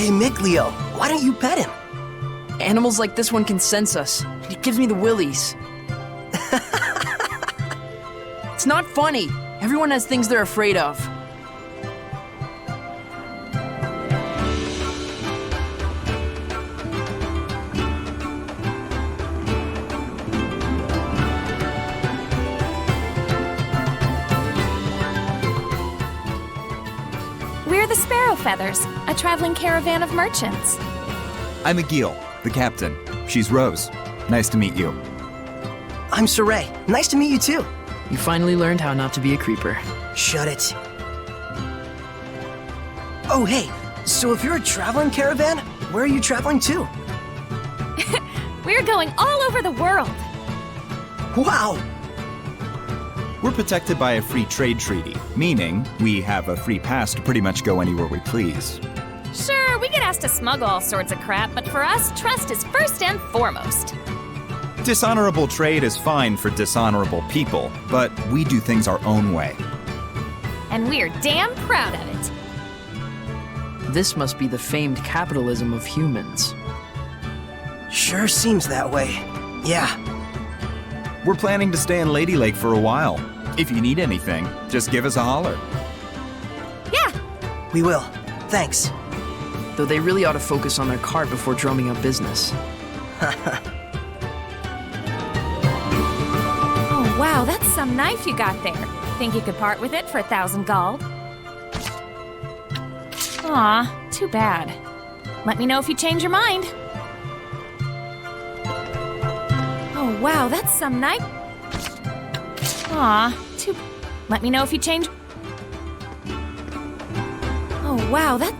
Hey, Mikleo, why don't you pet him? Animals like this one can sense us. It gives me the willies. It's not funny. Everyone has things they're afraid of. We're the Sparrow Feathers, a traveling caravan of merchants. I'm Agil, the captain. She's Rose. Nice to meet you. I'm Saray. Nice to meet you too. You finally learned how not to be a creeper. Shut it. Oh, hey, so if you're a traveling caravan, where are you traveling to? We're going all over the world. Wow! We're protected by a free trade treaty, meaning we have a free pass to pretty much go anywhere we please. Sure, we get asked to smuggle all sorts of crap, but for us, trust is first and foremost. Dishonorable trade is fine for dishonorable people, but we do things our own way. And we're damn proud of it. This must be the famed capitalism of humans. Sure seems that way. Yeah. We're planning to stay in Lady Lake for a while. If you need anything, just give us a holler. Yeah. We will. Thanks. Though they really ought to focus on their cart before drumming up business. Oh, wow, that's some knife you got there. Think you could part with it for 1,000 gold? Aw, too bad. Let me know if you change your mind. Oh, wow, that's some knife. Aw, let me know if you change. Oh, wow, that.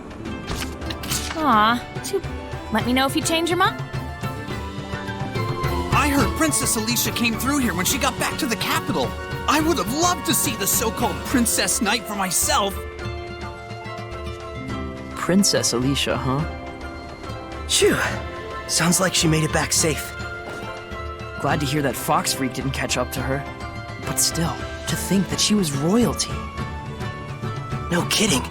Let me know if you change your mind. I heard Princess Alicia came through here when she got back to the capital. I would have loved to see the so-called Princess Knight for myself. Princess Alicia, huh? Phew. Sounds like she made it back safe. Glad to hear that fox freak didn't catch up to her. But still, to think that she was royalty. No kidding.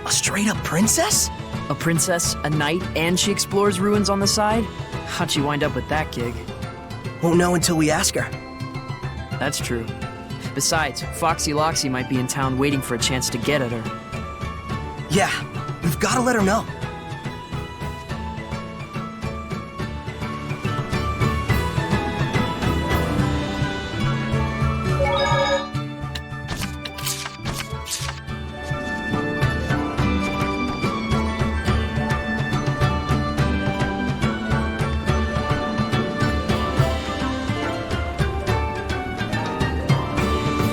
A straight-up princess? A princess, a knight, and she explores ruins on the side? How'd she wind up with that gig? Won't know until we ask her. That's true. Besides, Foxy Loxy might be in town waiting for a chance to get at her. Yeah, we've got to let her know.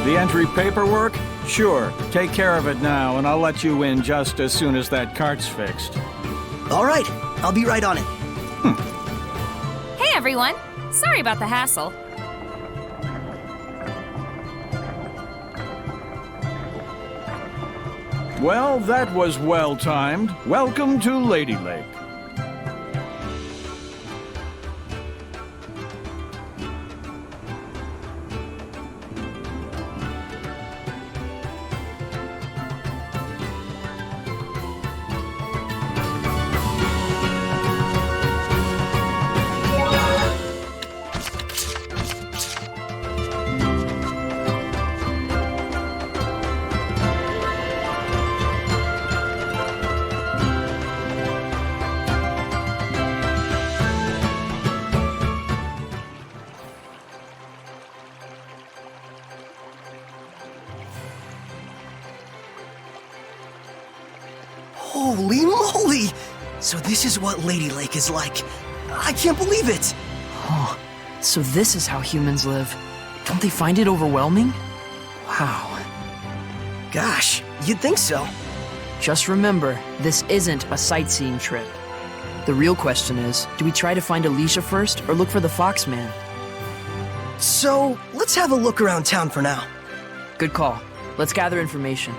The entry paperwork? Sure. Take care of it now, and I'll let you in just as soon as that cart's fixed. All right, I'll be right on it. Hey, everyone. Sorry about the hassle. Well, that was well-timed. Welcome to Lady Lake. Holy moly! So this is what Lady Lake is like. I can't believe it! Oh, so this is how humans live. Don't they find it overwhelming? Wow. Gosh, you'd think so. Just remember, this isn't a sightseeing trip. The real question is, do we try to find Alicia first or look for the Foxman? So, let's have a look around town for now. Good call. Let's gather information.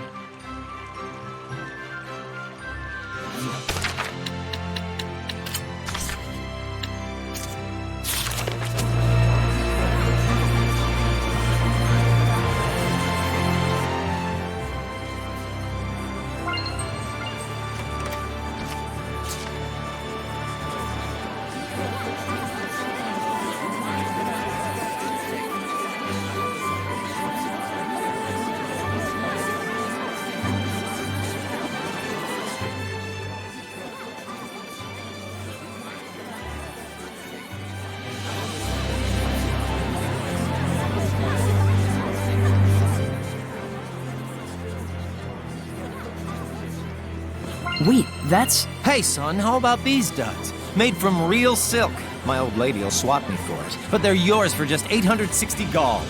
Wait, that's... Hey, son, how about these duds? Made from real silk. My old lady'll swap me for it, but they're yours for just 860 gall.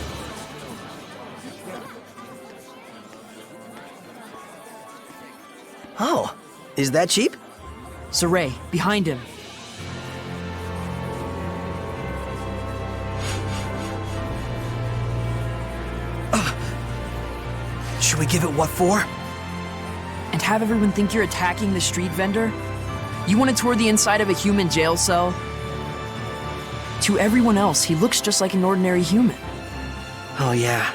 Oh, is that cheap? Saray, behind him. Should we give it what for? And have everyone think you're attacking the street vendor? You want to tour the inside of a human jail cell? To everyone else, he looks just like an ordinary human. Oh, yeah.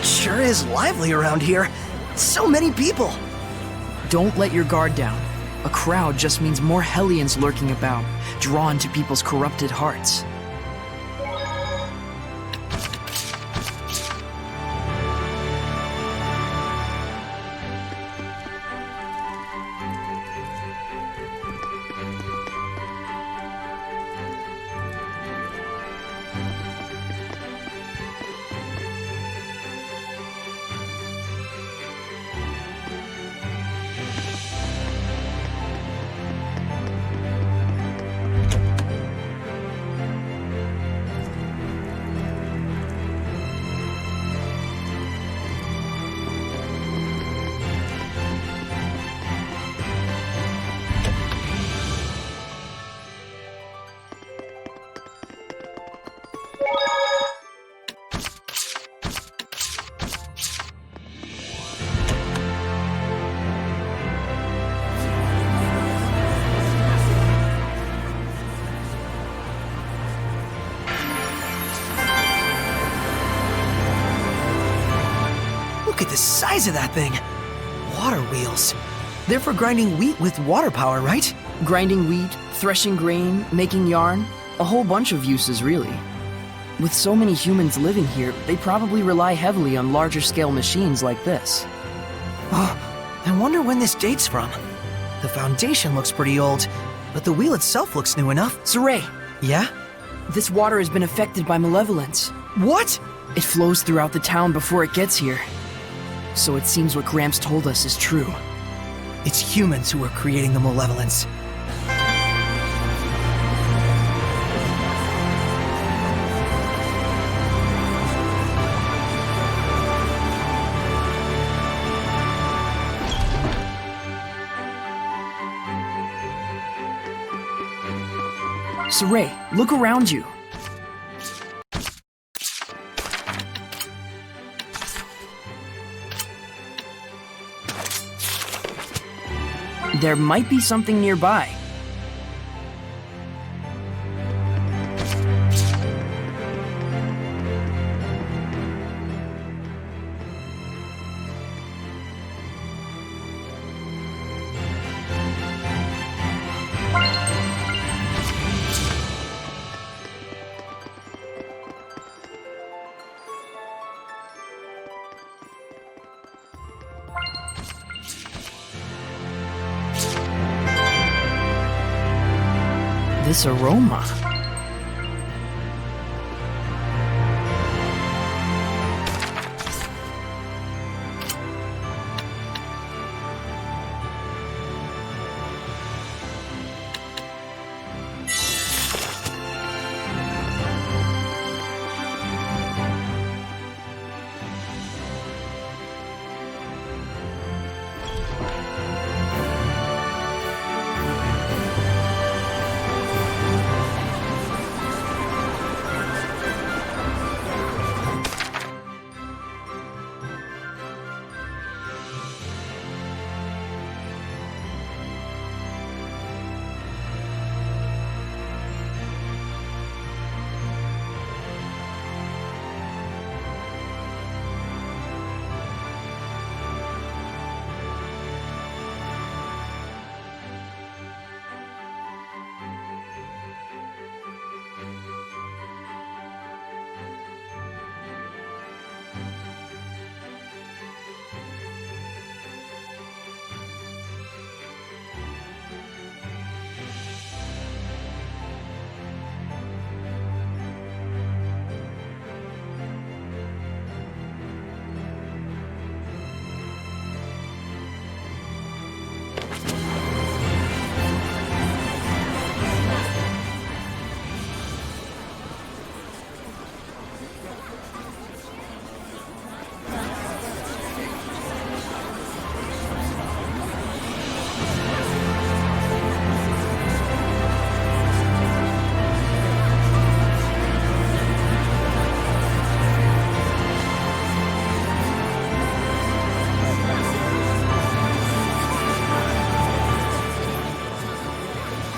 Sure is lively around here. So many people. Don't let your guard down. A crowd just means more Hellions lurking about, drawn to people's corrupted hearts. Look at the size of that thing. Water wheels. They're for grinding wheat with water power, right? Grinding wheat, threshing grain, making yarn, a whole bunch of uses, really. With so many humans living here, they probably rely heavily on larger scale machines like this. Oh, I wonder when this dates from. The foundation looks pretty old, but the wheel itself looks new enough. Saray, Yeah? this water has been affected by malevolence. What? It flows throughout the town before it gets here. So it seems what Gramps told us is true. It's humans who are creating the malevolence. Saray, look around you. There might be something nearby. This aroma.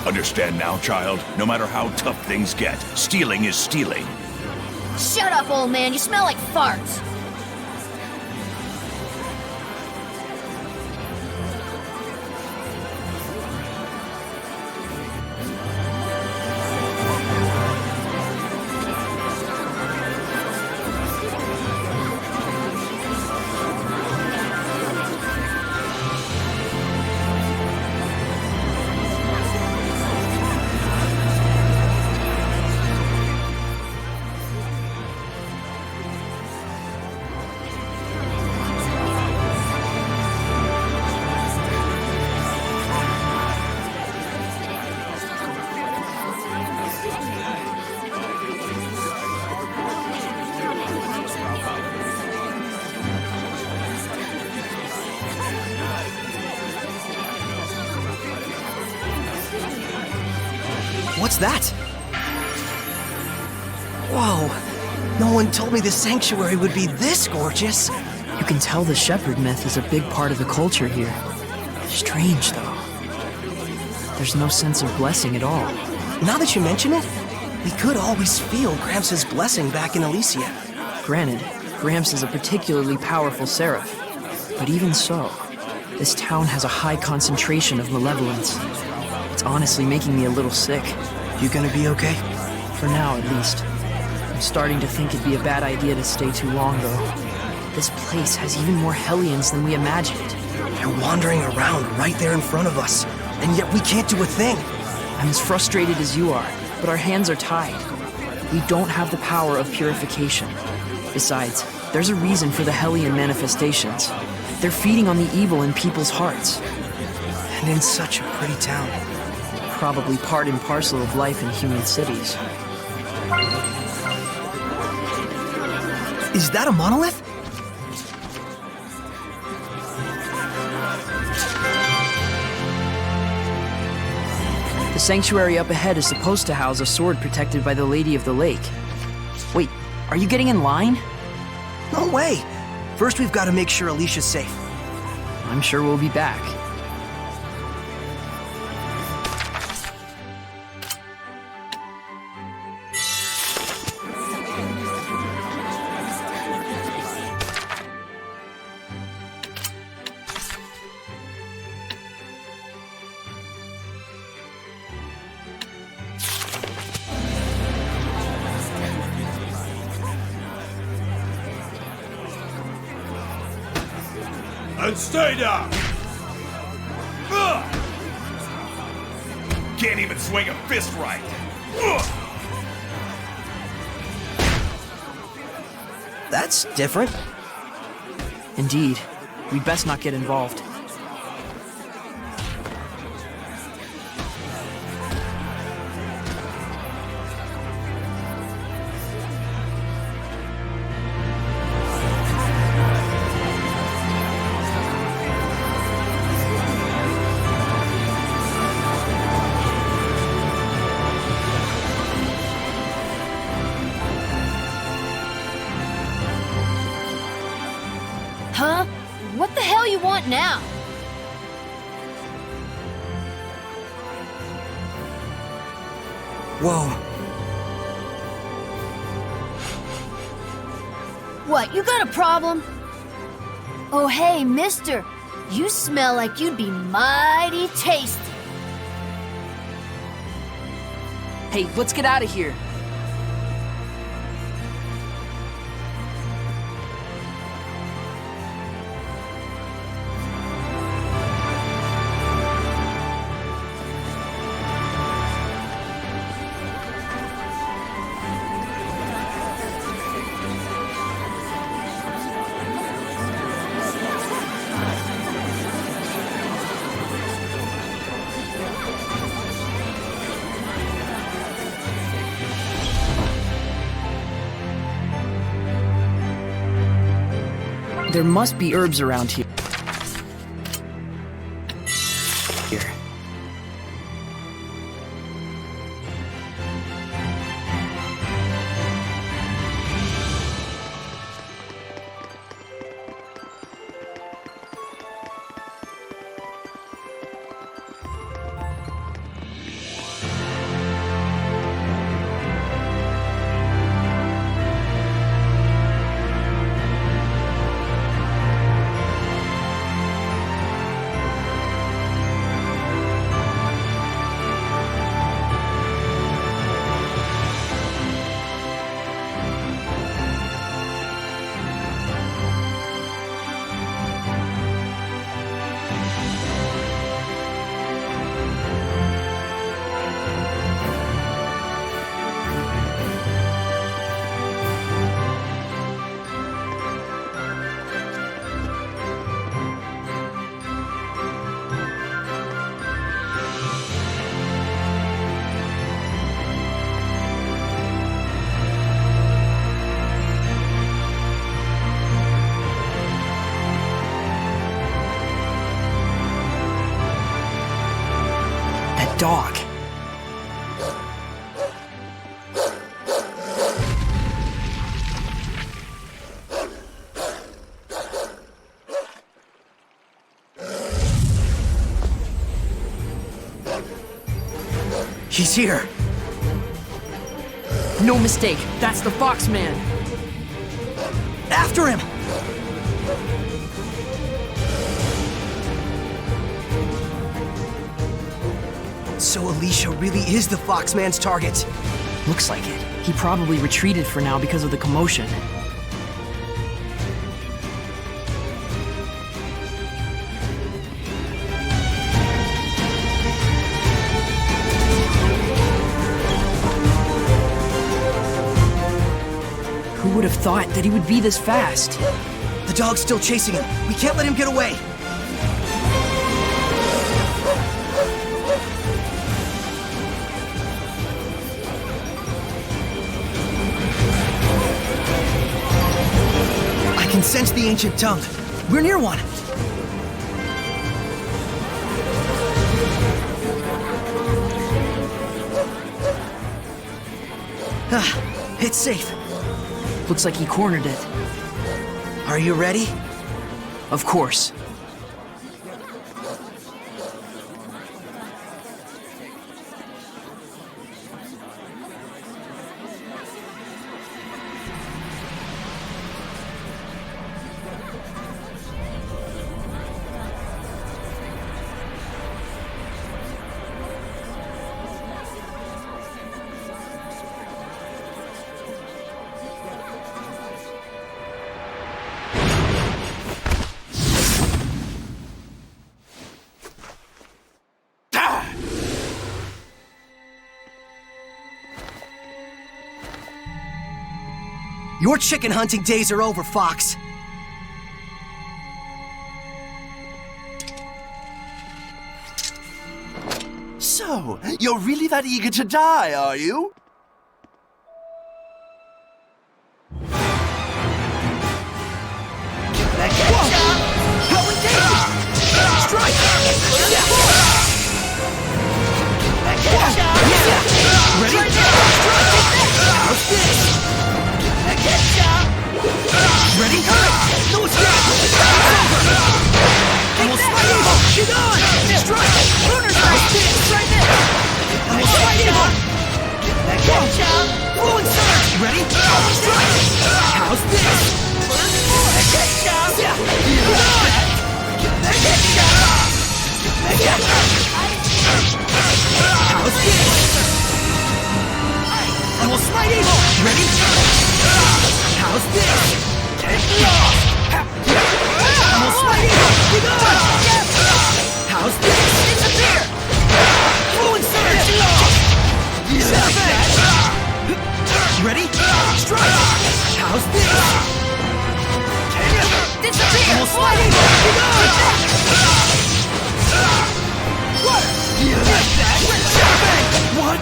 Understand now, child? No matter how tough things get, stealing is stealing. Shut up, old man. You smell like farts. What's that? Whoa! No one told me the sanctuary would be this gorgeous. You can tell the shepherd myth is a big part of the culture here. Strange, though. There's no sense of blessing at all. Now that you mention it, we could always feel Gramps' blessing back in Elysia. Granted, Gramps is a particularly powerful seraph. But even so, this town has a high concentration of malevolence. It's honestly making me a little sick. You gonna be okay? For now, at least. I'm starting to think it'd be a bad idea to stay too long, though. This place has even more Hellions than we imagined. They're wandering around right there in front of us, and yet we can't do a thing. I'm as frustrated as you are, but our hands are tied. We don't have the power of purification. Besides, there's a reason for the Hellion manifestations. They're feeding on the evil in people's hearts. And in such a pretty town. Probably part and parcel of life in human cities. Is that a monolith? The sanctuary up ahead is supposed to house a sword protected by the Lady of the Lake. Wait, are you getting in line? No way! First we've got to make sure Alicia's safe. I'm sure we'll be back. And stay down! Can't even swing a fist right! That's different. Indeed. We'd best not get involved. Huh? What the hell you want now? Whoa. What, you got a problem? Oh, hey, mister. You smell like you'd be mighty tasty. Hey, let's get out of here. There must be herbs around here. Dog. He's here. No mistake, that's the Fox Man. After him! So Alicia really is the Foxman's target. Looks like it. He probably retreated for now because of the commotion. Who would have thought that he would be this fast? The dog's still chasing him. We can't let him get away. I can sense the ancient tongue. We're near one. It's safe. Looks like he cornered it. Are you ready? Of course. Your chicken hunting days are over, Fox. So, you're really that eager to die, are you? Strike! Ready? How's this? Ready? No escape! Almost right evil! Get on! Strike! How's this? Right there! Almost right evil! Fluent surge! Ready? Strike! How's this? How's this? I will slide evil! Ready? How's this? I will slide evil! Get on! How's this? Disappear! Fluent surge! Stop it! Ready? Strike! How's this? Disappear! I will slide evil! Get on! What? You like that? What?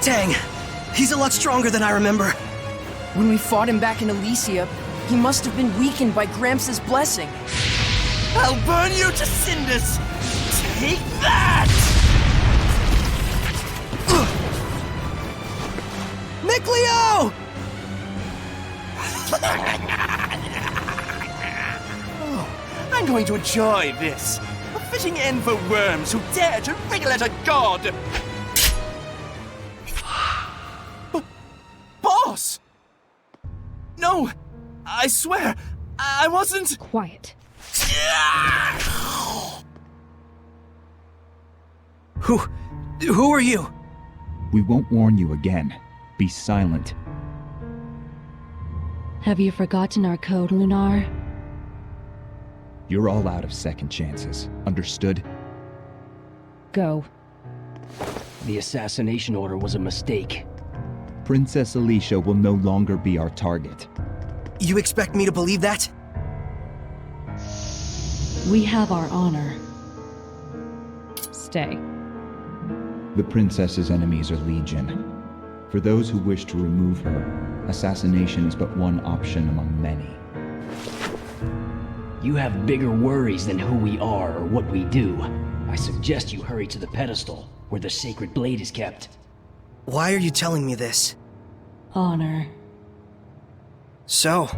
Dang, he's a lot stronger than I remember. When we fought him back in Elysia, he must have been weakened by Gramps' blessing. I'll burn you to cinders! Take that! Nickleo! Oh, I'm going to enjoy this. A fitting end for worms who dare to wriggle at a god! Boss! No! I swear, I wasn't... Quiet. Who are you? We won't warn you again. Be silent. Have you forgotten our code, Lunar? You're all out of second chances. Understood? Go. The assassination order was a mistake. Princess Alicia will no longer be our target. You expect me to believe that? We have our honor. Stay. The princess's enemies are legion. For those who wish to remove her, assassination is but one option among many. You have bigger worries than who we are or what we do. I suggest you hurry to the pedestal, where the sacred blade is kept. Why are you telling me this? Honor. So,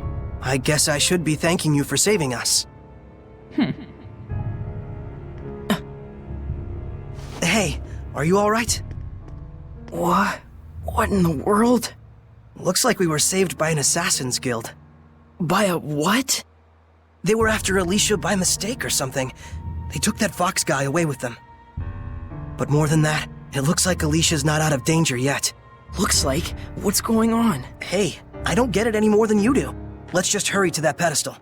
I guess I should be thanking you for saving us. Hey, are you alright? What? What in the world? Looks like we were saved by an assassin's guild. By a what? They were after Alicia by mistake or something. They took that Fox guy away with them. But more than that, it looks like Alicia's not out of danger yet. Looks like? What's going on? Hey, I don't get it any more than you do. Let's just hurry to that pedestal.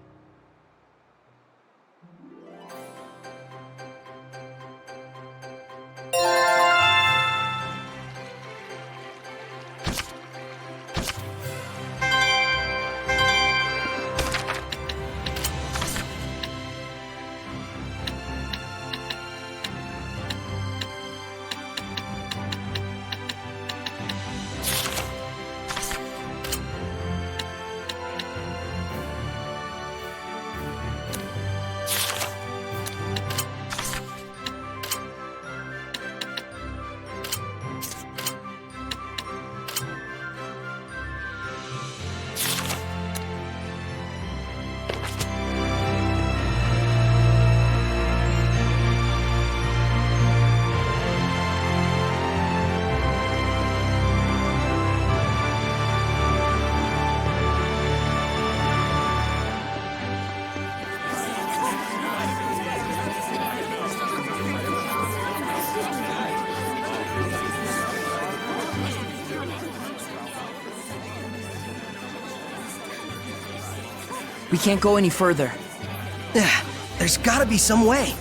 We can't go any further. There's gotta be some way.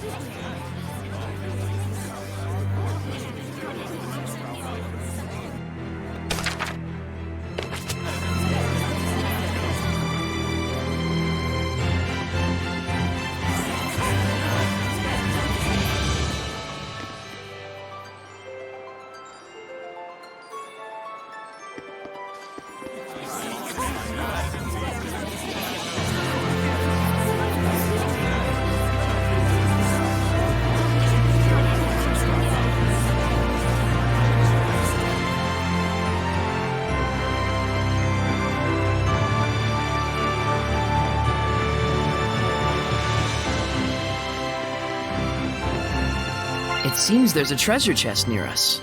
It seems there's a treasure chest near us.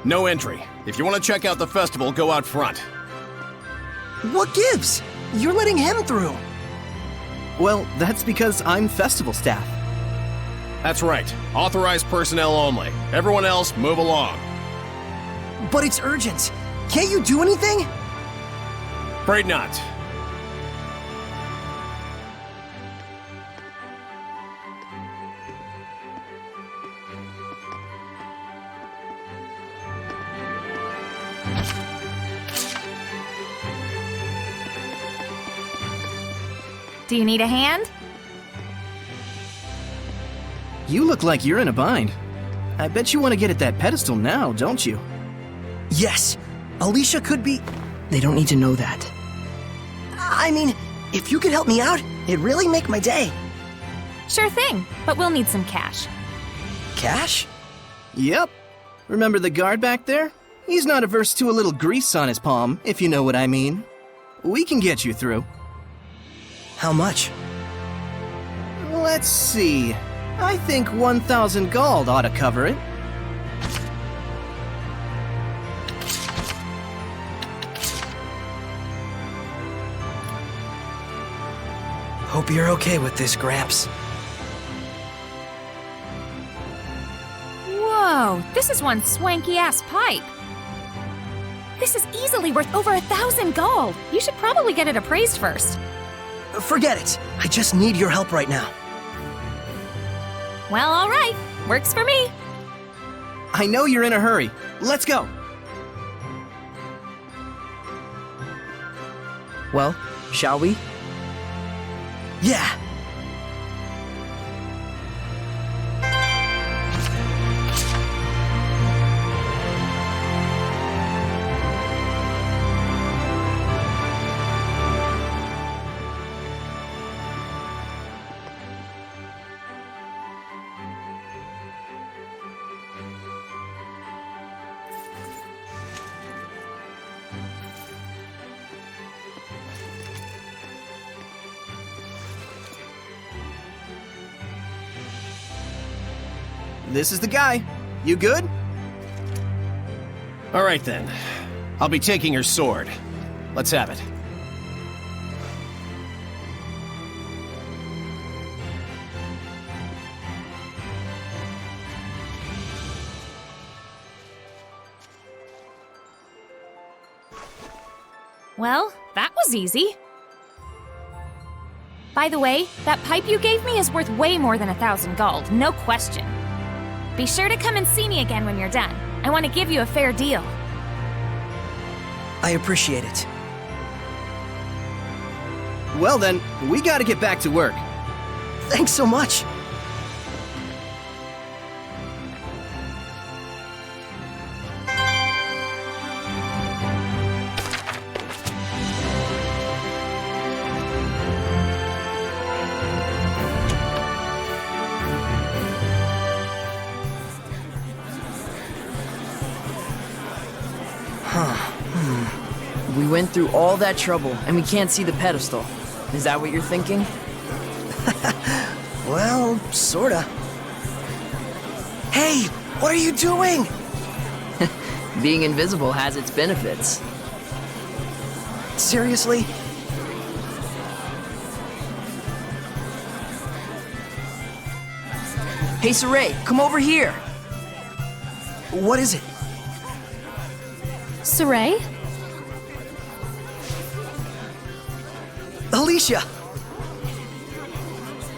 No entry. If you want to check out the festival, go out front. What gives? You're letting him through. Well, that's because I'm festival staff. That's right. Authorized personnel only. Everyone else, move along. But it's urgent. Can't you do anything? Afraid not. Do you need a hand? You look like you're in a bind. I bet you want to get at that pedestal now, don't you? Yes. Alicia could be... They don't need to know that. I mean, if you could help me out, it'd really make my day. Sure thing, but we'll need some cash. Cash? Yep. Remember the guard back there? He's not averse to a little grease on his palm, if you know what I mean. We can get you through. How much? Let's see. I think 1,000 gold ought to cover it. Hope you're okay with this, Gramps. Whoa, this is one swanky-ass pipe. This is easily worth over 1,000 gold. You should probably get it appraised first. Forget it. I just need your help right now. Well, all right. Works for me. I know you're in a hurry. Let's go. Well, shall we? Yeah. This is the guy. You good? All right then. I'll be taking her sword. Let's have it. Well, that was easy. By the way, that pipe you gave me is worth way more than 1,000 gold, no question. Be sure to come and see me again when you're done. I want to give you a fair deal. I appreciate it. Well then, we gotta get back to work. Thanks so much. We went through all that trouble, and we can't see the pedestal. Is that what you're thinking? Well, sorta. Hey, what are you doing? Being invisible has its benefits. Seriously? Hey, Saray, come over here! What is it? Saray? Alicia!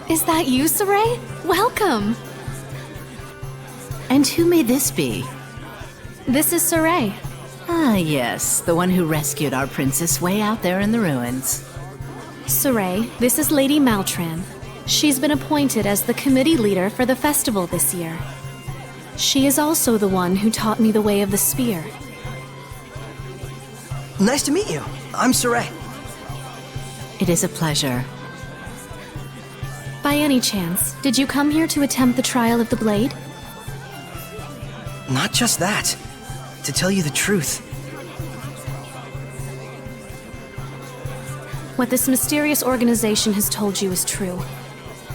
Is that you, Saray? Welcome! And who may this be? This is Saray. Ah, yes, the one who rescued our princess way out there in the ruins. Saray, this is Lady Maltran. She's been appointed as the committee leader for the festival this year. She is also the one who taught me the way of the spear. Nice to meet you. I'm Saray. It is a pleasure. By any chance, did you come here to attempt the trial of the blade? Not just that. To tell you the truth, What this mysterious organization has told you is true.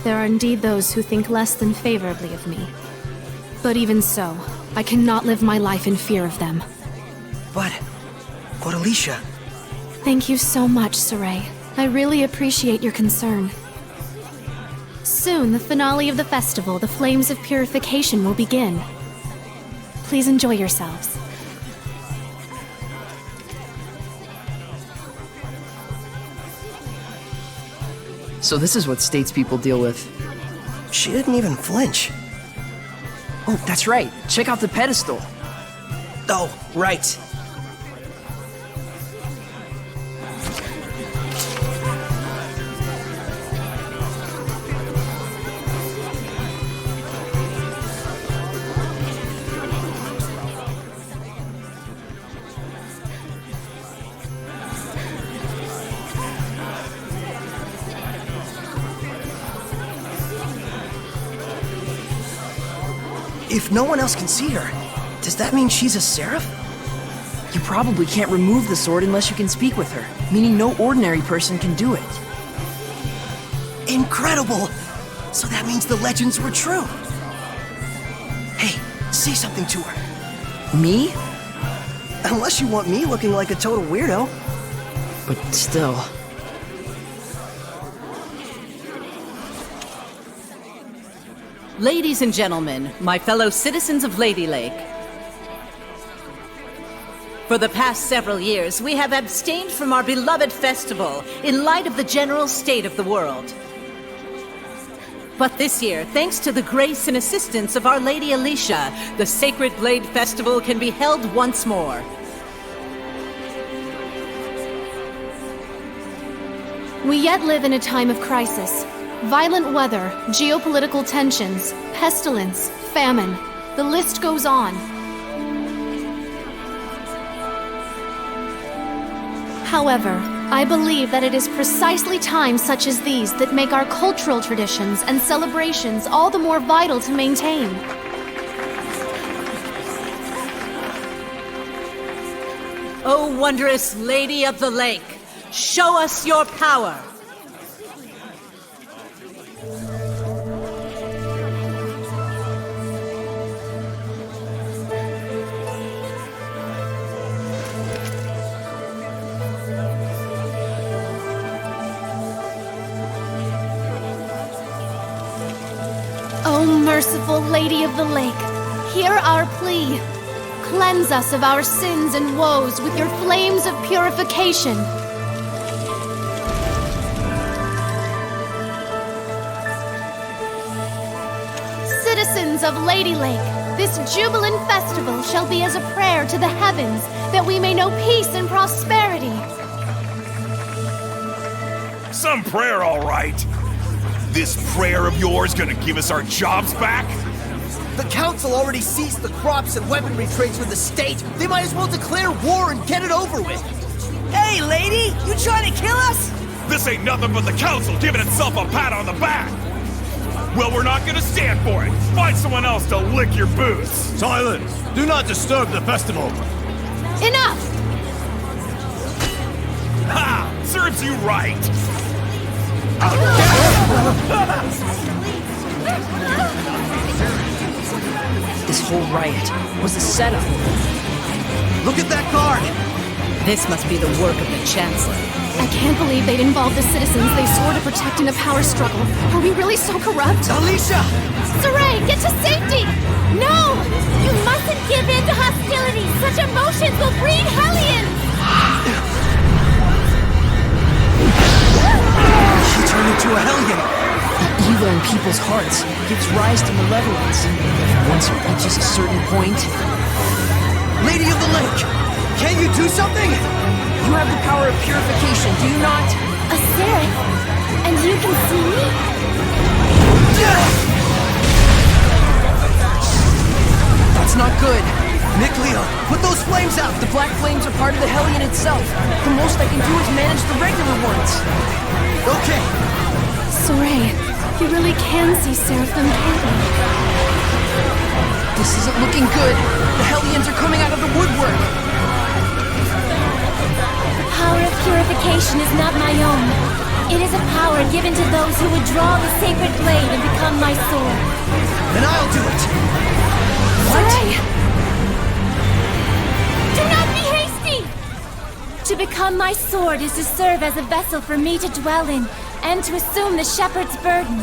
There are indeed those who think less than favorably of me. But even so, I cannot live my life in fear of them. but Alicia. Thank you so much, Saray. I really appreciate your concern. Soon, the finale of the festival, the Flames of Purification, will begin. Please enjoy yourselves. So this is what statespeople deal with. She didn't even flinch. Oh, that's right. Check out the pedestal. Oh, right. If no one else can see her, does that mean she's a seraph? You probably can't remove the sword unless you can speak with her, meaning no ordinary person can do it. Incredible! So that means the legends were true. Hey, say something to her. Me? Unless you want me looking like a total weirdo. But still... Ladies and gentlemen, my fellow citizens of Lady Lake. For the past several years, we have abstained from our beloved festival in light of the general state of the world. But this year, thanks to the grace and assistance of Our Lady Alicia, the Sacred Blade Festival can be held once more. We yet live in a time of crisis. Violent weather, geopolitical tensions, pestilence, famine. The list goes on. However, I believe that it is precisely times such as these that make our cultural traditions and celebrations all the more vital to maintain. O wondrous Lady of the Lake, show us your power! O merciful Lady of the Lake, hear our plea. Cleanse us of our sins and woes with your flames of purification. Citizens of Lady Lake, this jubilant festival shall be as a prayer to the heavens that we may know peace and prosperity. Some prayer, all right. This prayer of yours gonna give us our jobs back? The council already seized the crops and weaponry trades with the state. They might as well declare war and get it over with. Hey, lady! You trying to kill us? This ain't nothing but the council giving itself a pat on the back. Well, we're not gonna stand for it. Find someone else to lick your boots. Silence! Do not disturb the festival. Enough! Ha! Serves you right. This whole riot was a setup. Look at that guard! This must be the work of the Chancellor. I can't believe they'd involve the citizens they swore to protect in a power struggle. Are we really so corrupt? Alicia! Saray, get to safety! No! You mustn't give in to hostility! Such emotions will breed hellions! She turned into a hellion. The evil in people's hearts gives rise to malevolence. Once it reaches a certain point... Lady of the Lake, can you do something? You have the power of purification, do you not? A seraph? And you can see me? That's not good. Nick Leo, put those flames out! The black flames are part of the Hellion itself. The most I can do is manage the regular ones. Okay. Saray, you really can see Seraphim, can't you? This isn't looking good. The Hellions are coming out of the woodwork. The power of purification is not my own. It is a power given to those who would draw the sacred blade and become my sword. Then I'll do it! Sarai! Do not be hasty! To become my sword is to serve as a vessel for me to dwell in, and to assume the shepherd's burden.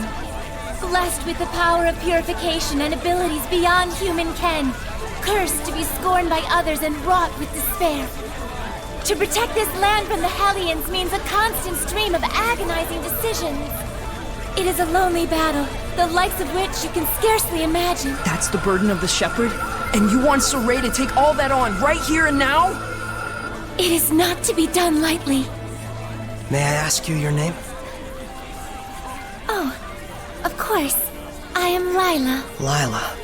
Blessed with the power of purification and abilities beyond human ken, cursed to be scorned by others and wrought with despair. To protect this land from the Hellions means a constant stream of agonizing decisions. It is a lonely battle, the likes of which you can scarcely imagine. That's the burden of the shepherd? And you want Saray to take all that on right here and now? It is not to be done lightly. May I ask you your name? Oh, of course. I am Lila. Lila.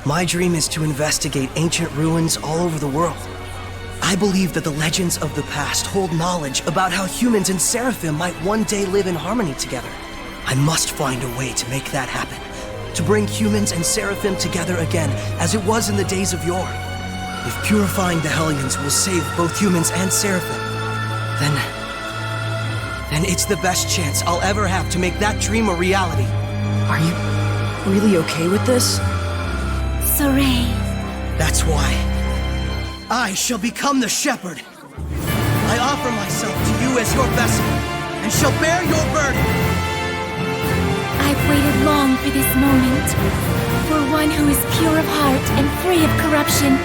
My dream is to investigate ancient ruins all over the world. I believe that the legends of the past hold knowledge about how humans and Seraphim might one day live in harmony together. I must find a way to make that happen. To bring humans and Seraphim together again, as it was in the days of yore. If purifying the Hellions will save both humans and Seraphim, then it's the best chance I'll ever have to make that dream a reality. Are you really okay with this? Saray. That's why I shall become the shepherd. I offer myself to you as your vessel, and shall bear your burden. I've waited long for this moment. For one who is pure of heart and free of corruption,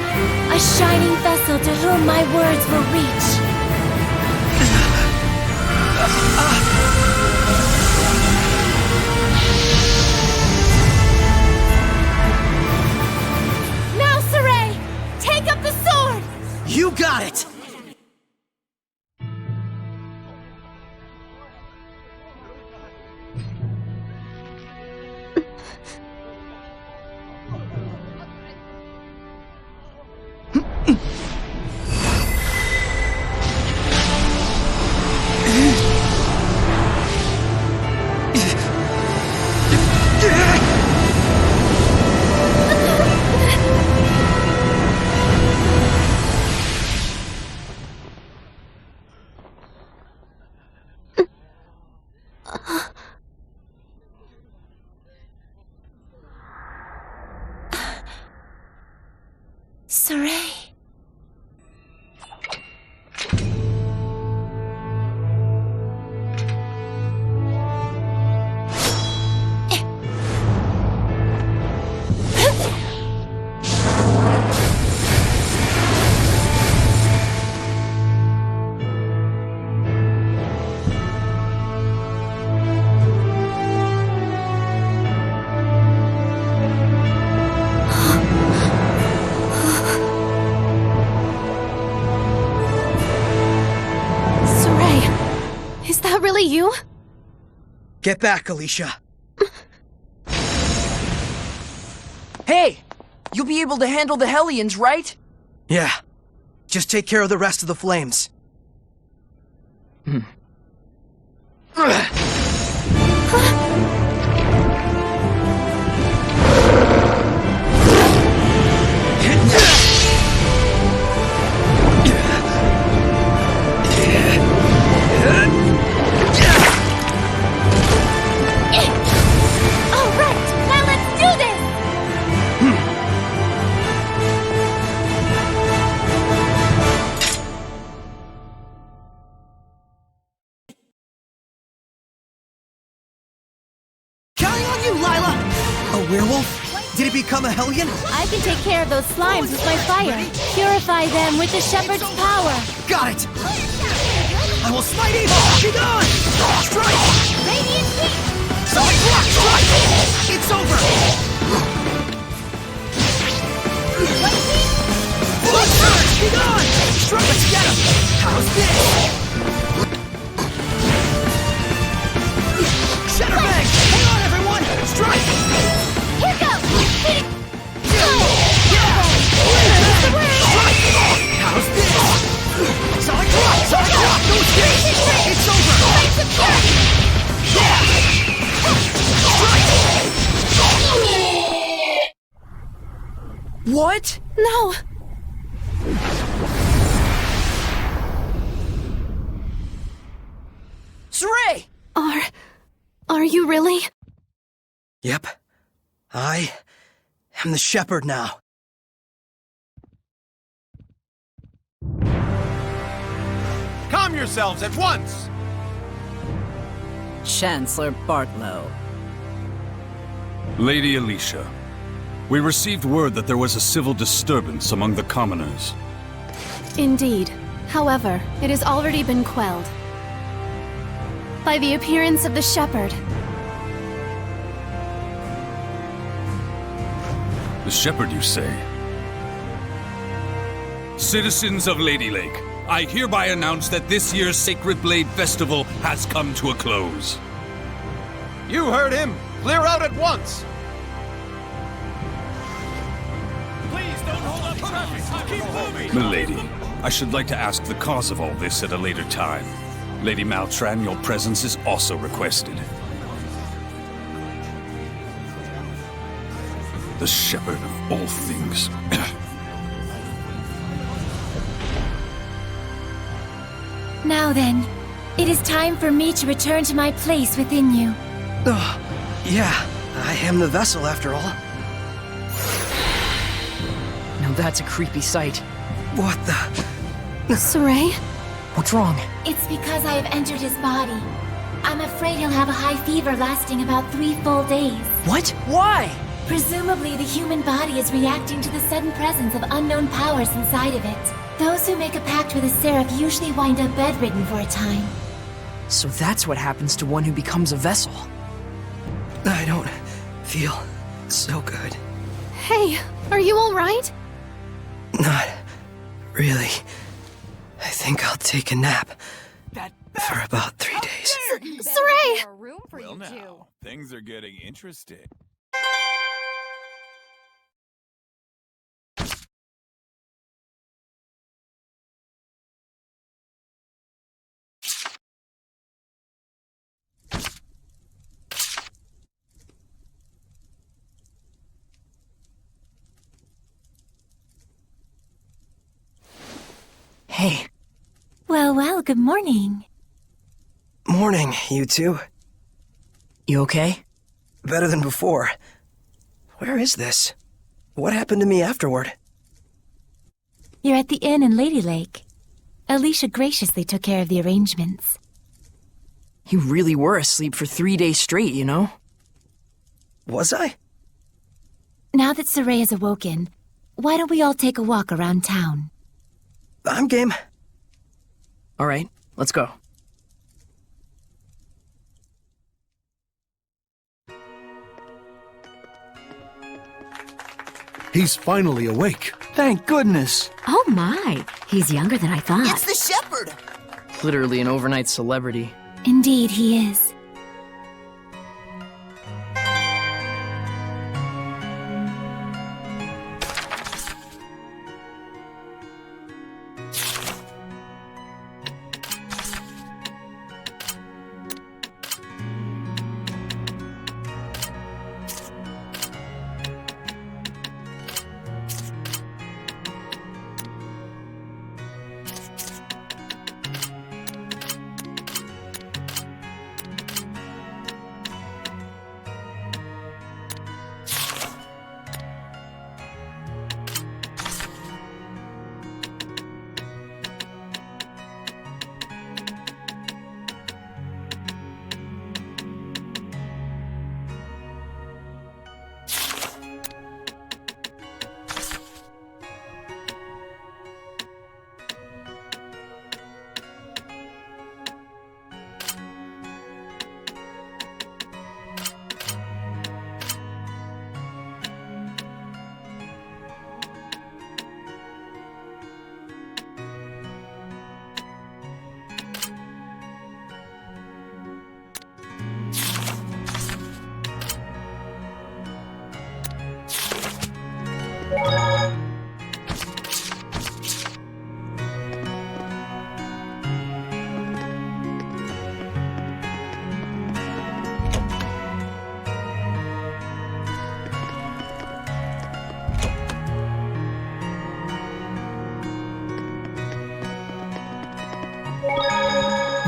a shining vessel to whom my words will reach. Now, Saray! Take up the sword! You got it! Saray. Is that really you? Get back, Alicia. Hey! You'll be able to handle the Hellions, right? Yeah. Just take care of the rest of the flames. Werewolf? Did it become a Hellion? I can take care of those slimes with my fire. Purify them with the shepherd's power. Got it! I will smite evil! Be gone! Strike! Radiant heat! Sonic rock! Strike! It's over! Blood surge! Be gone! Strike! Let's get him! How's this? Shatterbang! Hang on, everyone! Strike! Here goes! Hit it! How's this? Sonic rock! Sonic rock! No escape! It's over! Yeah! Strike! What? No! Saray! Are you really? Yep. I am the shepherd now. Calm yourselves at once! Chancellor Bartlow. Lady Alicia, we received word that there was a civil disturbance among the commoners. Indeed. However, it has already been quelled by the appearance of the shepherd. The shepherd, you say? Citizens of Lady Lake, I hereby announce that this year's Sacred Blade Festival has come to a close. You heard him! Clear out at once! Please don't hold up traffic! Keep moving! Milady, I should like to ask the cause of all this at a later time. Lady Maltran, your presence is also requested. The shepherd of all things. Now then, it is time for me to return to my place within you. Yeah, I am the vessel after all. Now that's a creepy sight. What the? Saray? What's wrong? It's because I have entered his body. I'm afraid he'll have a high fever lasting about 3 full days. What? Why? Presumably, the human body is reacting to the sudden presence of unknown powers inside of it. Those who make a pact with a seraph usually wind up bedridden for a time. So that's what happens to one who becomes a vessel. I don't feel so good. Hey, are you alright? Not really. I think I'll take a nap for about 3 days. Saray! Well now, things are getting interesting. Hey. Well, good morning. Morning, you two. You okay? Better than before. Where is this? What happened to me afterward? You're at the inn in Lady Lake. Alicia graciously took care of the arrangements. You really were asleep for 3 days straight, you know? Was I? Now that Saray is awoken, why don't we all take a walk around town? I'm game. All right, let's go. He's finally awake. Thank goodness. Oh my, he's younger than I thought. It's the shepherd! Literally an overnight celebrity. Indeed, he is.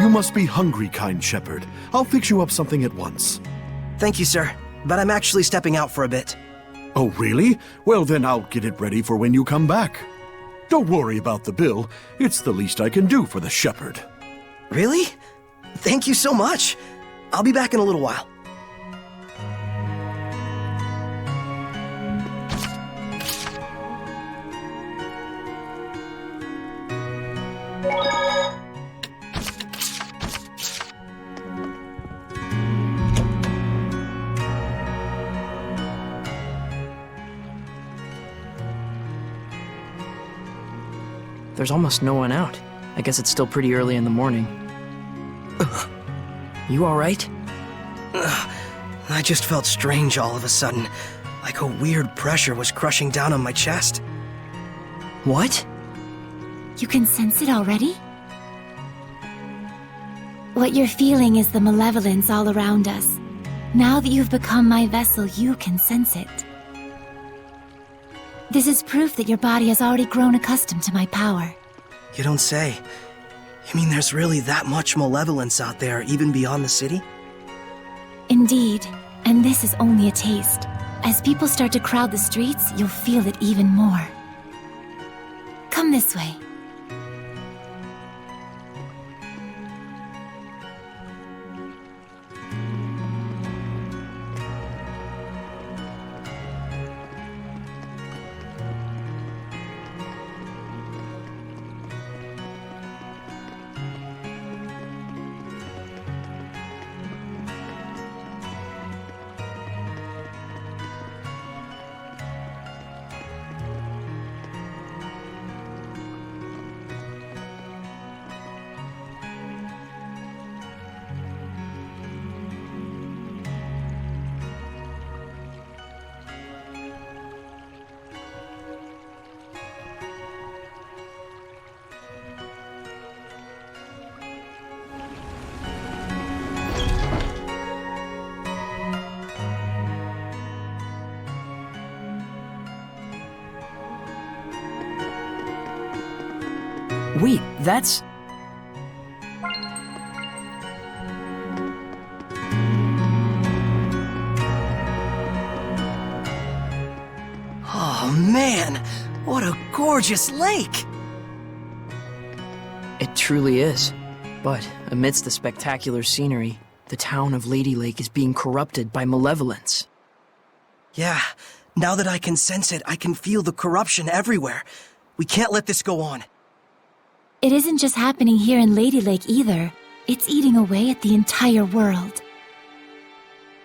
You must be hungry, kind shepherd. I'll fix you up something at once. Thank you, sir. But I'm actually stepping out for a bit. Oh, really? Well, then I'll get it ready for when you come back. Don't worry about the bill. It's the least I can do for the shepherd. Really? Thank you so much. I'll be back in a little while. There's almost no one out. I guess it's still pretty early in the morning. You alright? I just felt strange all of a sudden, like a weird pressure was crushing down on my chest. What? You can sense it already? What you're feeling is the malevolence all around us. Now that you've become my vessel, you can sense it. This is proof that your body has already grown accustomed to my power. You don't say. You mean there's really that much malevolence out there, even beyond the city? Indeed, and this is only a taste. As people start to crowd the streets, you'll feel it even more. Come this way. Wait, that's... Oh man, what a gorgeous lake! It truly is. But amidst the spectacular scenery, the town of Lady Lake is being corrupted by malevolence. Yeah, now that I can sense it, I can feel the corruption everywhere. We can't let this go on. It isn't just happening here in Lady Lake either. It's eating away at the entire world.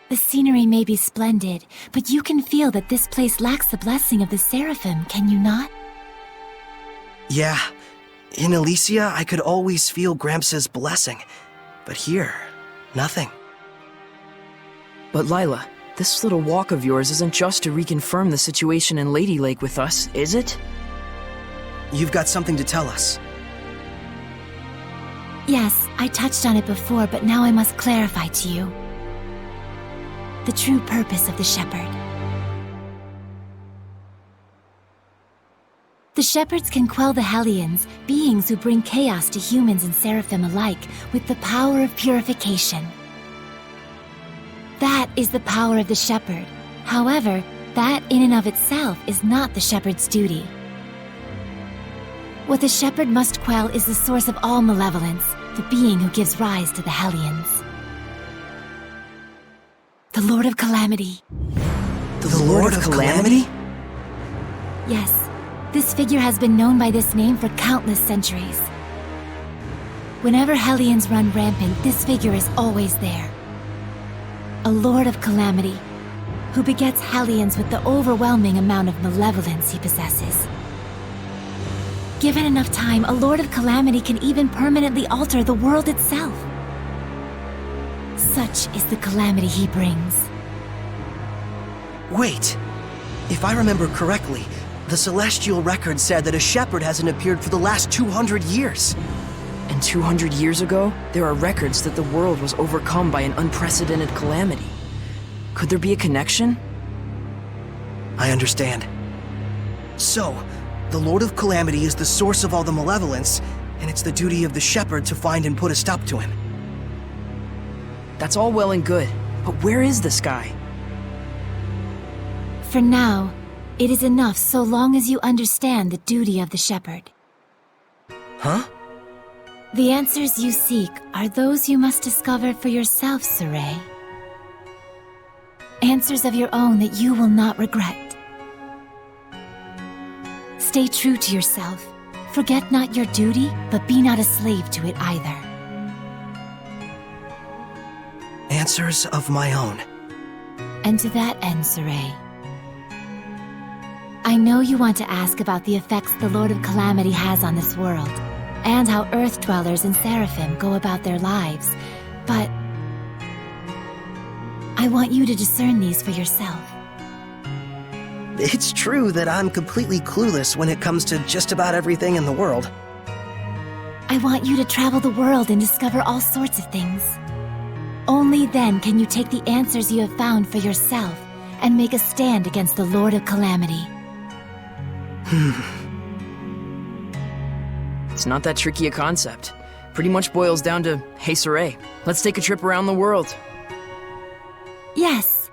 The scenery may be splendid, but you can feel that this place lacks the blessing of the Seraphim, can you not? Yeah, in Elysia, I could always feel Gramps' blessing. But here, nothing. But Lila, this little walk of yours isn't just to reconfirm the situation in Lady Lake with us, is it? You've got something to tell us. Yes, I touched on it before, but now I must clarify to you. The true purpose of the Shepherd. The Shepherds can quell the Hellions, beings who bring chaos to humans and Seraphim alike, with the power of purification. That is the power of the Shepherd. However, that in and of itself is not the Shepherd's duty. What the Shepherd must quell is the source of all malevolence, the being who gives rise to the Hellions. The Lord of Calamity. The Lord of Calamity? Yes, this figure has been known by this name for countless centuries. Whenever Hellions run rampant, this figure is always there. A Lord of Calamity, who begets Hellions with the overwhelming amount of malevolence he possesses. Given enough time, a Lord of Calamity can even permanently alter the world itself. Such is the calamity he brings. Wait, if I remember correctly, the Celestial Record said that a shepherd hasn't appeared for the last 200 years. And 200 years ago, there are records that the world was overcome by an unprecedented calamity. Could there be a connection? I understand. So, the Lord of Calamity is the source of all the malevolence, and it's the duty of the shepherd to find and put a stop to him. That's all well and good, but where is this guy? For now, it is enough so long as you understand the duty of the shepherd. Huh? The answers you seek are those you must discover for yourself, Saray. Answers of your own that you will not regret. Stay true to yourself. Forget not your duty, but be not a slave to it either. Answers of my own. And to that end, Saray, I know you want to ask about the effects the Lord of Calamity has on this world, and how Earth Dwellers and Seraphim go about their lives, but I want you to discern these for yourself. It's true that I'm completely clueless when it comes to just about everything in the world. I want you to travel the world and discover all sorts of things. Only then can you take the answers you have found for yourself and make a stand against the Lord of Calamity. It's not that tricky a concept. Pretty much boils down to, hey Saray, let's take a trip around the world. Yes.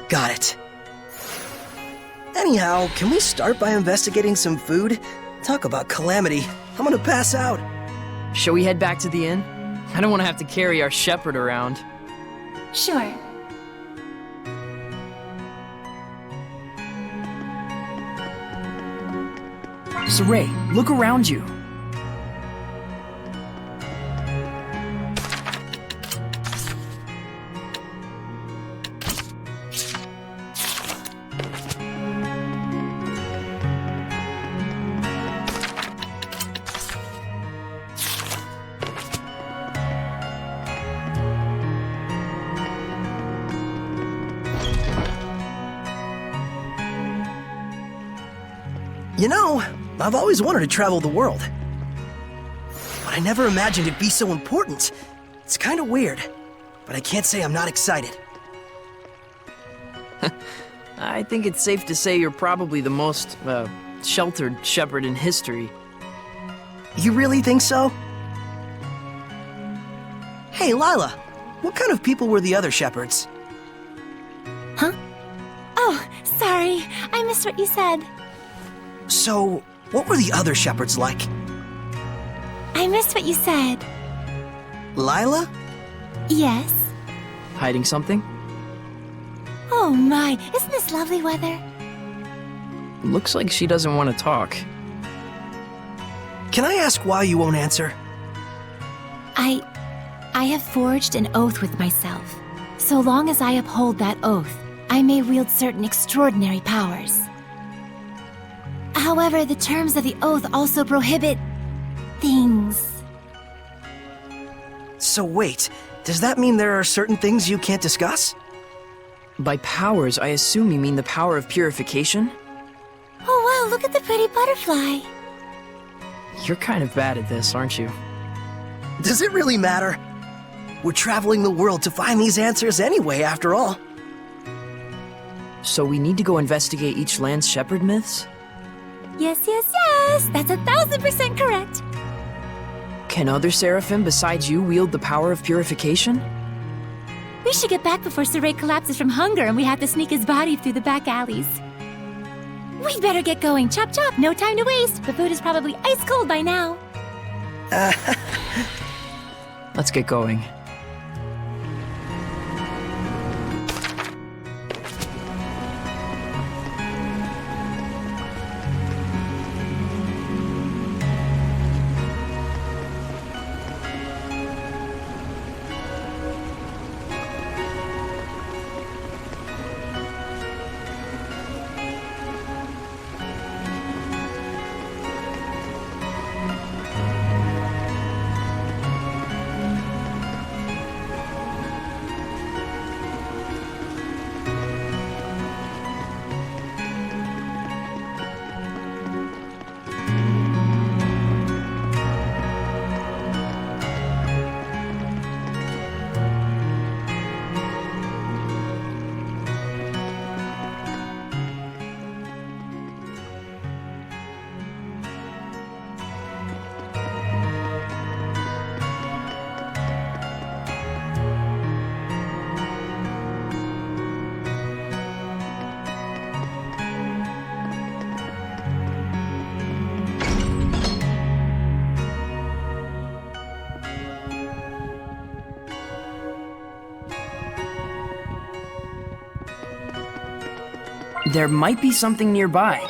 Got it. Anyhow, can we start by investigating some food? Talk about calamity. I'm gonna pass out. Shall we head back to the inn? I don't want to have to carry our shepherd around. Sure. Saray, look around you. You know, I've always wanted to travel the world. But I never imagined it'd be so important. It's kind of weird, but I can't say I'm not excited. I think it's safe to say you're probably the most, sheltered shepherd in history. You really think so? Hey, Lila, what kind of people were the other shepherds? Huh? Oh, sorry. I missed what you said. So, what were the other shepherds like? I missed what you said. Lila? Yes? Hiding something? Oh my, isn't this lovely weather? Looks like she doesn't want to talk. Can I ask why you won't answer? I have forged an oath with myself. So long as I uphold that oath, I may wield certain extraordinary powers. However, the terms of the oath also prohibit things. So wait, does that mean there are certain things you can't discuss? By powers, I assume you mean the power of purification? Oh wow, look at the pretty butterfly. You're kind of bad at this, aren't you? Does it really matter? We're traveling the world to find these answers anyway, after all. So we need to go investigate each land's shepherd myths? Yes, that's 1000% correct. Can other Seraphim besides you wield the power of purification? We should get back before Saray collapses from hunger and we have to sneak his body through the back alleys. We'd better get going. Chop chop, no time to waste. The food is probably ice cold by now. Let's get going. There might be something nearby.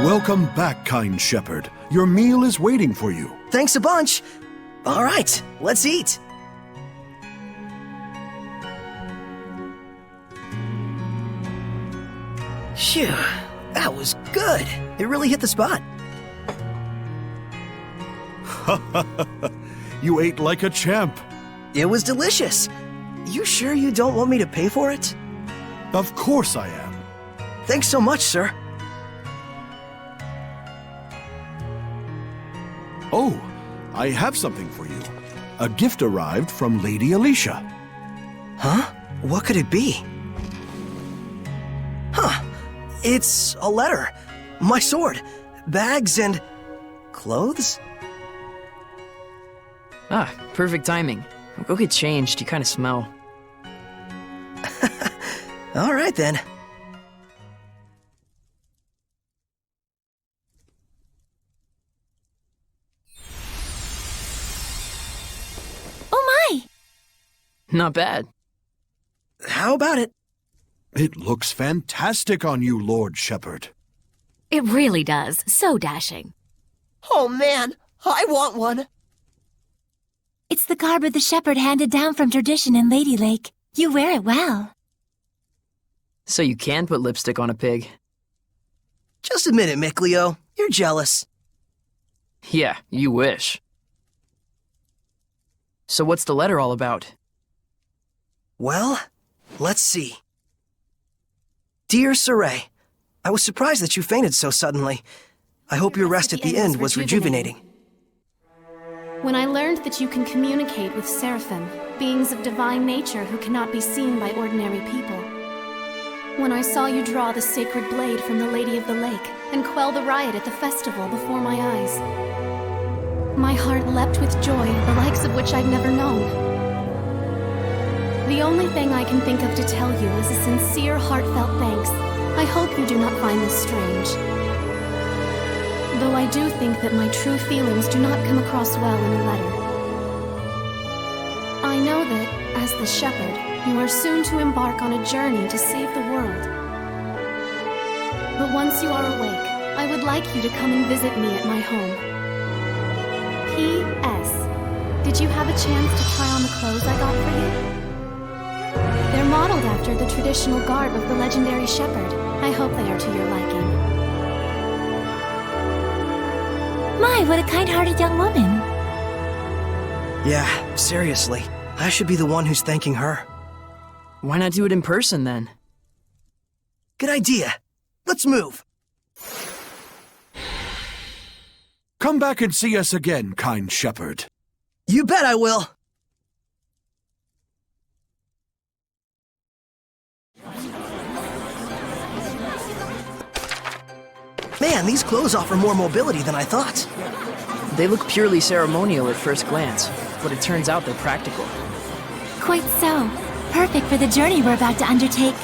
Welcome back, kind shepherd. Your meal is waiting for you. Thanks a bunch. All right, let's eat. Phew, that was good. It really hit the spot. You ate like a champ. It was delicious. You sure you don't want me to pay for it? Of course I am. Thanks so much, sir. Oh, I have something for you. A gift arrived from Lady Alicia. Huh? What could it be? Huh. It's a letter. My sword. Bags and... clothes? Ah, perfect timing. Go get changed, you kind of smell. All right, then. Oh my! Not bad. How about it? It looks fantastic on you, Lord Shepherd. It really does. So dashing. Oh man, I want one. It's the garb of the shepherd handed down from tradition in Lady Lake. You wear it well. So you can put lipstick on a pig. Just admit it, Mikleo. You're jealous. Yeah, you wish. So what's the letter all about? Well, let's see. Dear Saray, I was surprised that you fainted so suddenly. I hope your rest at the end was rejuvenating. When I learned that you can communicate with seraphim, beings of divine nature who cannot be seen by ordinary people. When I saw you draw the sacred blade from the Lady of the Lake and quell the riot at the festival before my eyes. My heart leapt with joy, the likes of which I'd never known. The only thing I can think of to tell you is a sincere, heartfelt thanks. I hope you do not find this strange. Though I do think that my true feelings do not come across well in a letter. I know that, as the shepherd, you are soon to embark on a journey to save the world. But once you are awake, I would like you to come and visit me at my home. P.S. Did you have a chance to try on the clothes I got for you? They're modeled after the traditional garb of the legendary shepherd. I hope they are to your liking. My, what a kind-hearted young woman. Yeah, seriously. I should be the one who's thanking her. Why not do it in person, then? Good idea. Let's move. Come back and see us again, kind shepherd. You bet I will. Man, these clothes offer more mobility than I thought. They look purely ceremonial at first glance, but it turns out they're practical. Quite so. Perfect for the journey we're about to undertake.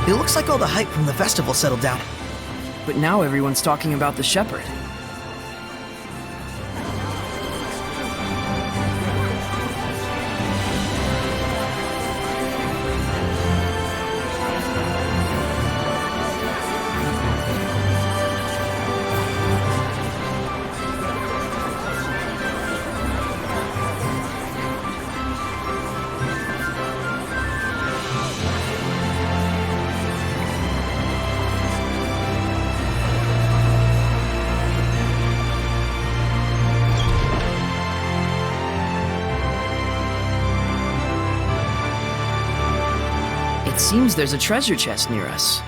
It looks like all the hype from the festival settled down. But now everyone's talking about the shepherd. It seems there's a treasure chest near us.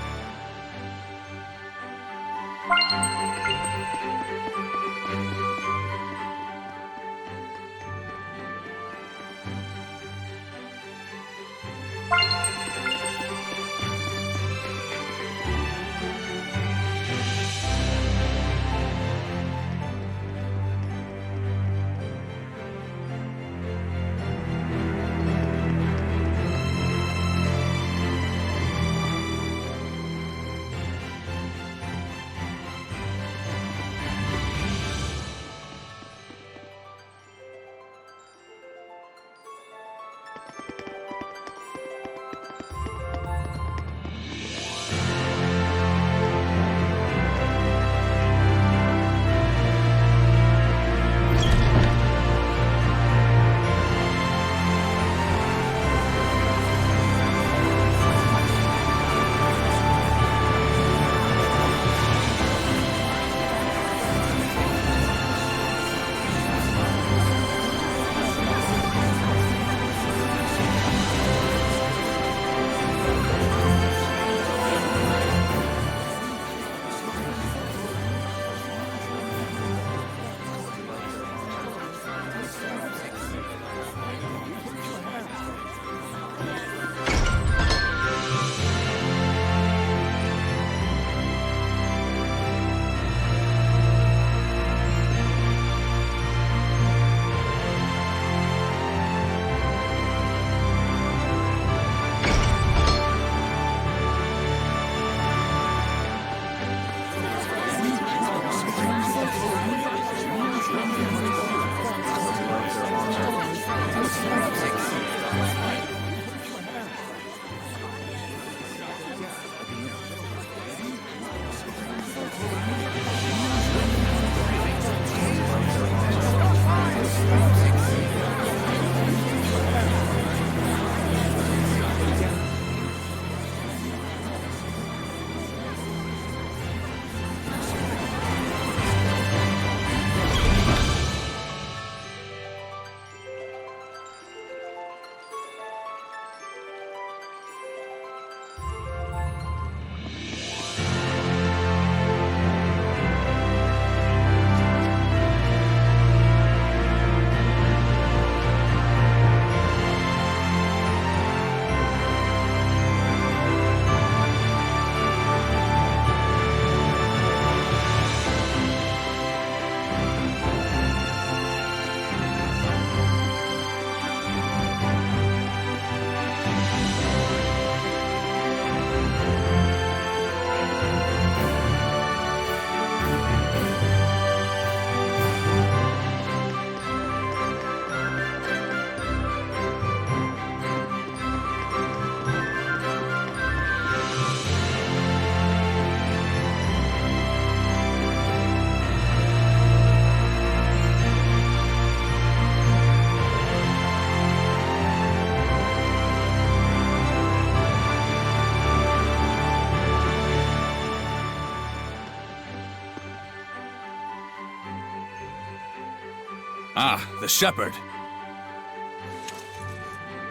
Ah, the shepherd.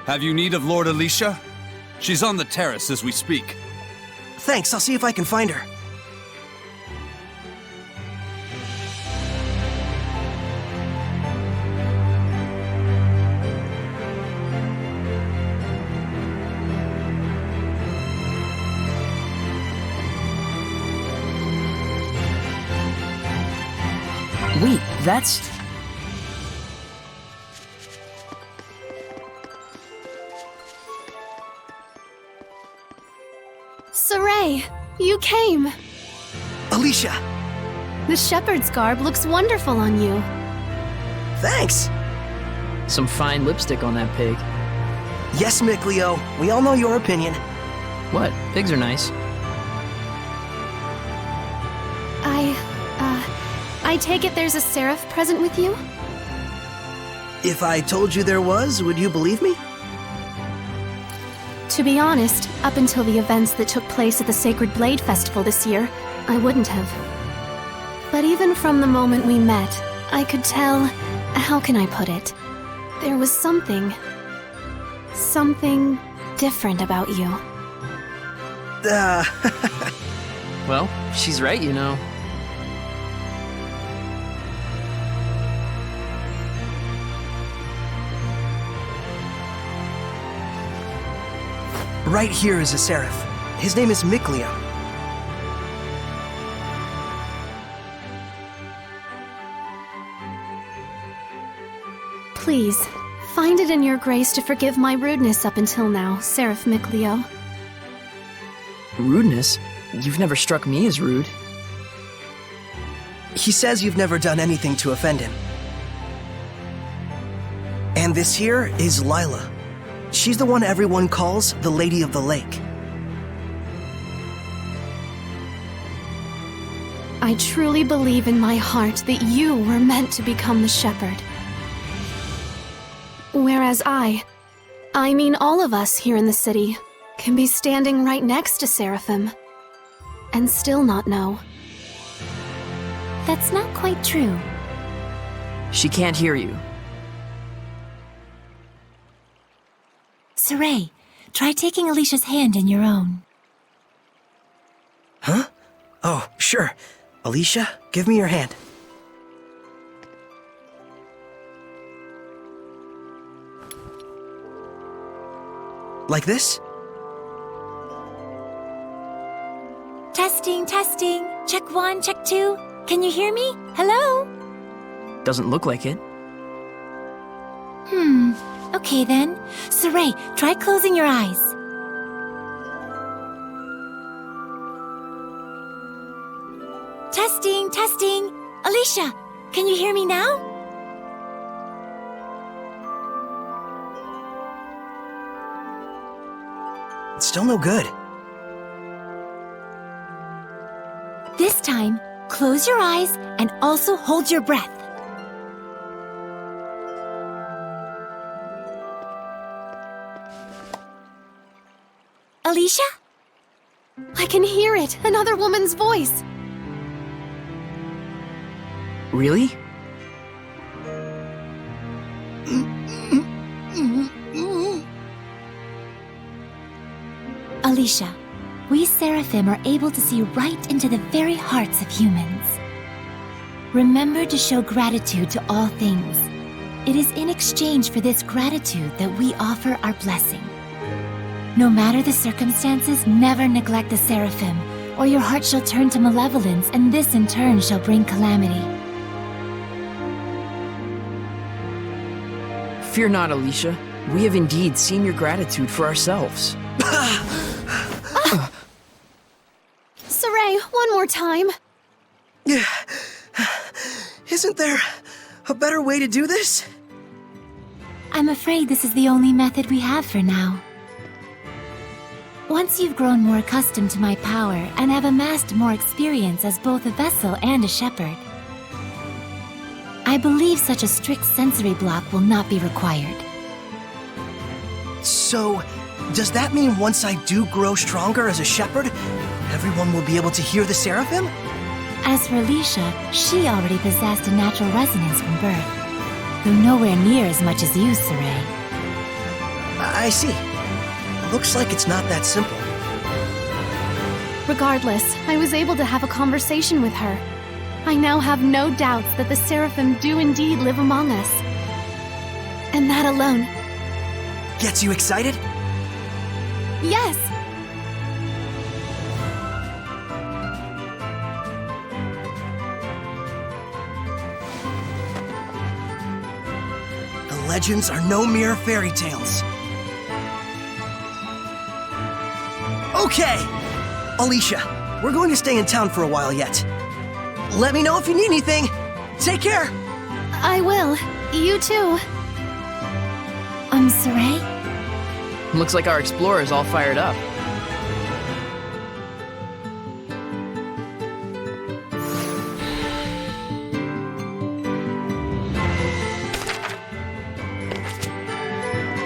Have you need of Lord Alicia? She's on the terrace as we speak. Thanks, I'll see if I can find her. Wait, that's... Saray, you came. Alicia! The shepherd's garb looks wonderful on you. Thanks! Some fine lipstick on that pig. Yes, Mikleo, we all know your opinion. What? Pigs are nice. I take it there's a seraph present with you? If I told you there was, would you believe me? To be honest, up until the events that took place at the Sacred Blade Festival this year, I wouldn't have. But even from the moment we met, I could tell... how can I put it? There was something different about you. Well, she's right, you know. Right here is a seraph. His name is Mikleo. Please, find it in your grace to forgive my rudeness up until now, Seraph Mikleo. Rudeness? You've never struck me as rude. He says you've never done anything to offend him. And this here is Lila. She's the one everyone calls the Lady of the Lake. I truly believe in my heart that you were meant to become the shepherd. Whereas I mean all of us here in the city, can be standing right next to Seraphim and still not know. That's not quite true. She can't hear you. Saray, try taking Alicia's hand in your own. Huh? Oh, sure. Alicia, give me your hand. Like this? Testing, testing. Check 1, check 2. Can you hear me? Hello? Doesn't look like it. Okay then. Saray, try closing your eyes. Testing, testing. Alicia, can you hear me now? It's still no good. This time, close your eyes and also hold your breath. Alicia? I can hear it! Another woman's voice! Really? Alicia, we Seraphim are able to see right into the very hearts of humans. Remember to show gratitude to all things. It is in exchange for this gratitude that we offer our blessing. No matter the circumstances, never neglect the Seraphim, or your heart shall turn to malevolence, and this in turn shall bring calamity. Fear not, Alicia. We have indeed seen your gratitude for ourselves. Saray, one more time. Yeah. Isn't there a better way to do this? I'm afraid this is the only method we have for now. Once you've grown more accustomed to my power and have amassed more experience as both a vessel and a shepherd, I believe such a strict sensory block will not be required. So, does that mean once I do grow stronger as a shepherd, everyone will be able to hear the Seraphim? As for Alicia, she already possessed a natural resonance from birth. though nowhere near as much as you, Saray. I see. Looks like it's not that simple. Regardless, I was able to have a conversation with her. I now have no doubts that the Seraphim do indeed live among us. And that alone... Gets you excited? Yes! The legends are no mere fairy tales. Okay! Alicia, we're going to stay in town for a while yet. Let me know if you need anything. Take care! I will. You too. Saray? Looks like our explorer's all fired up.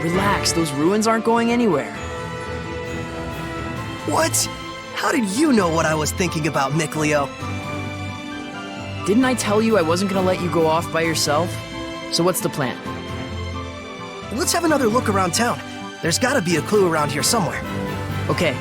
Relax, those ruins aren't going anywhere. What? How did you know what I was thinking about, Mikleo? Didn't I tell you I wasn't gonna let you go off by yourself? So what's the plan? Let's have another look around town. There's gotta be a clue around here somewhere. Okay.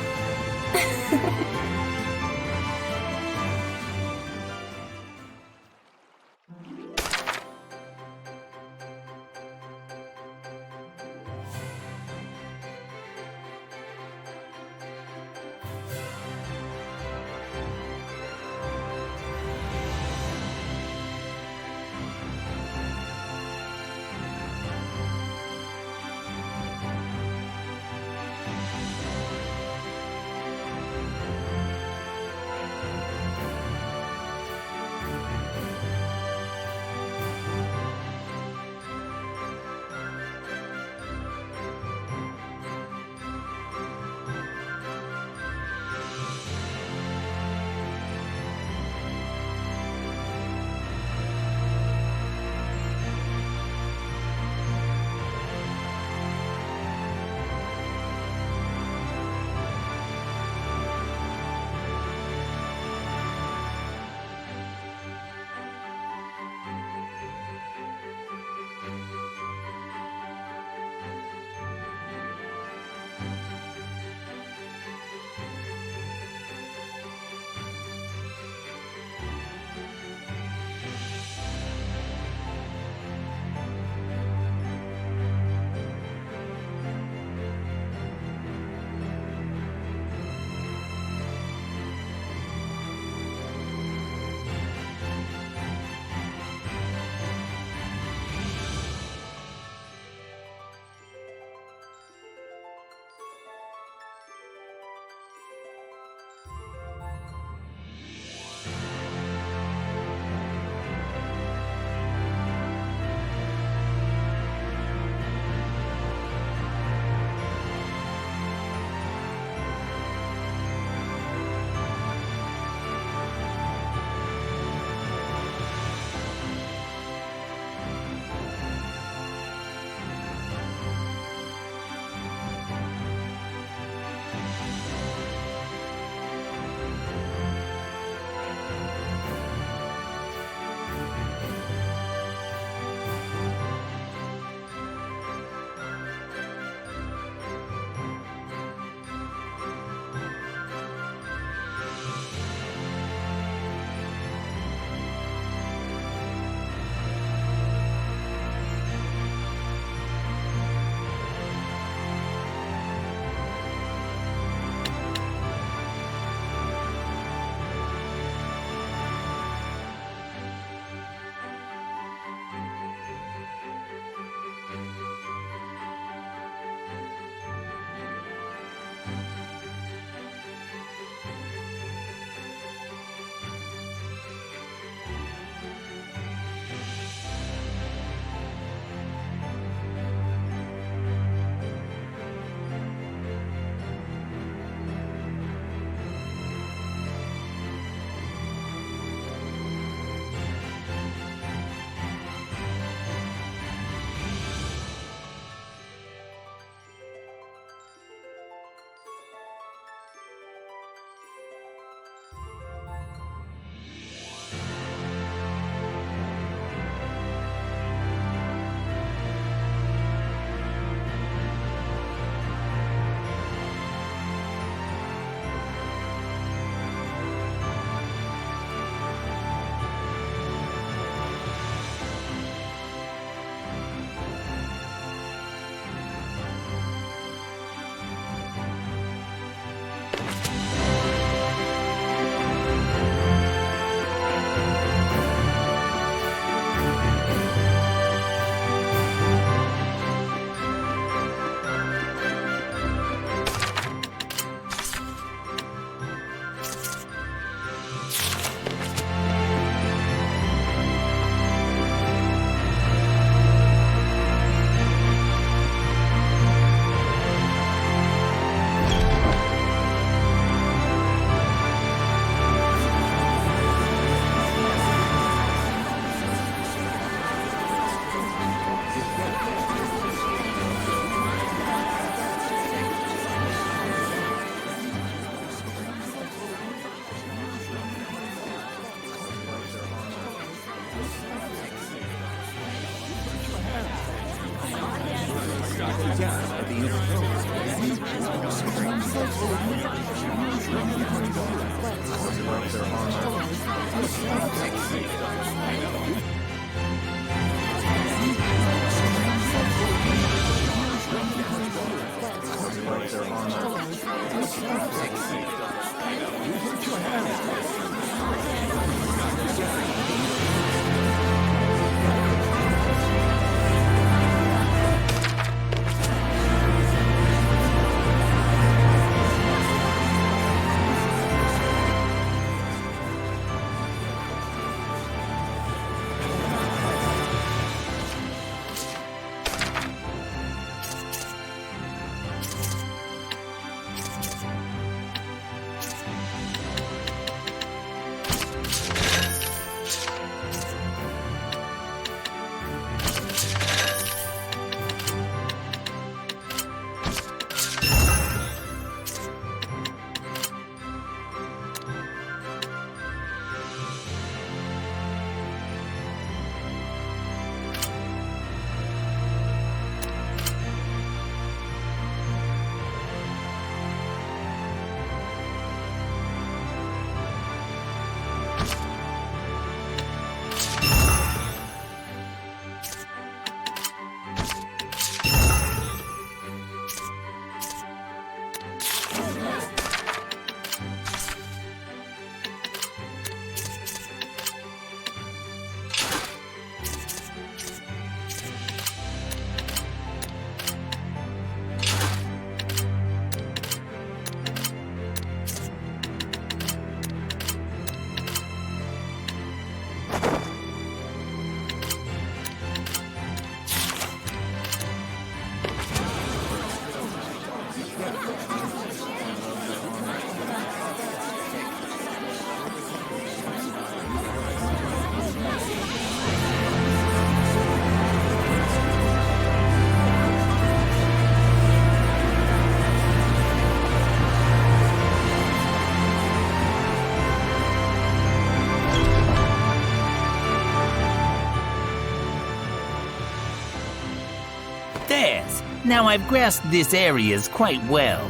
Now I've grasped this areas quite well.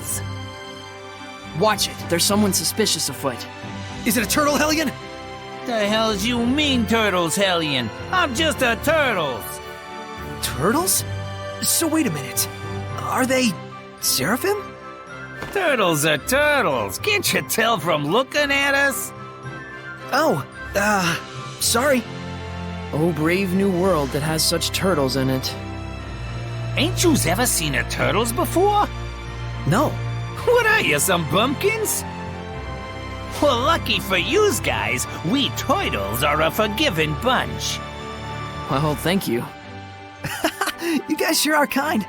Watch it. There's someone suspicious afoot. Is it a turtle, Hellion? The hell's you mean, Turtles, Hellion? I'm just a Turtles. Turtles? So wait a minute. Are they Seraphim? Turtles are turtles. Can't you tell from looking at us? Oh, sorry. Oh, brave new world that has such turtles in it. Ain't yous ever seen a turtles before? No. What are you, some bumpkins? Well, lucky for yous guys, we turtles are a forgiving bunch. Well, thank you. You guys sure are kind.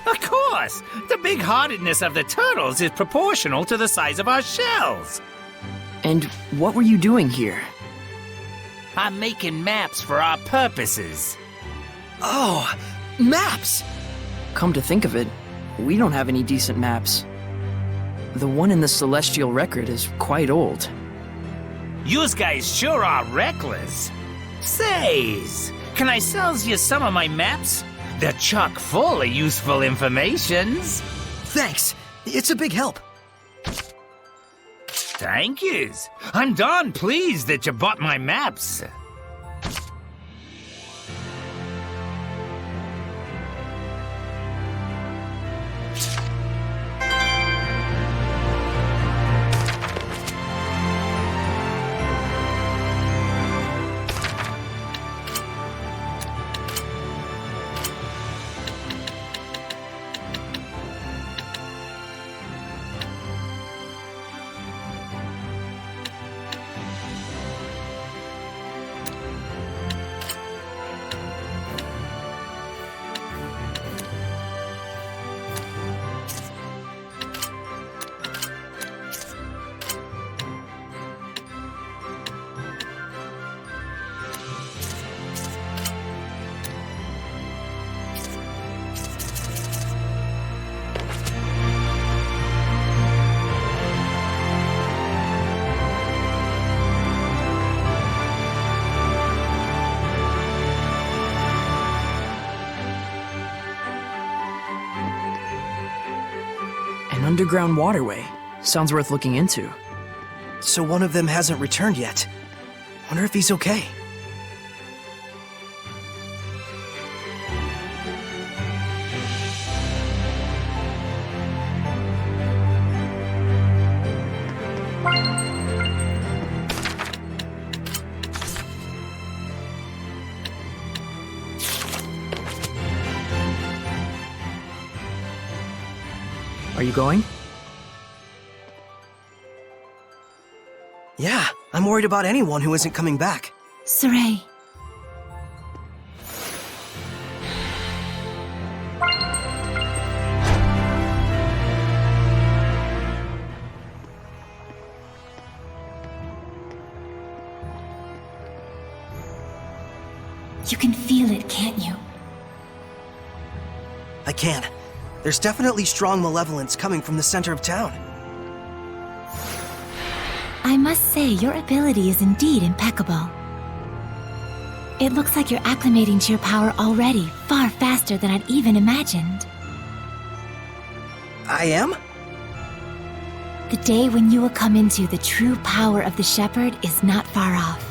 Of course! The big-heartedness of the turtles is proportional to the size of our shells. And what were you doing here? I'm making maps for our purposes. Oh, maps! Come to think of it, we don't have any decent maps. The one in the Celestial Record is quite old. Yous guys sure are reckless. Says, can I sell you some of my maps? They're chock full of useful informations. Thanks. It's a big help. Thank yous. I'm darn pleased that you bought my maps. An underground waterway. Sounds worth looking into. So one of them hasn't returned yet. Wonder if he's okay. Are you going? Yeah, I'm worried about anyone who isn't coming back. Saray. You can feel it, can't you? I can. There's definitely strong malevolence coming from the center of town. I must say, your ability is indeed impeccable. It looks like you're acclimating to your power already, far faster than I'd even imagined. I am? The day when you will come into the true power of the Shepherd is not far off.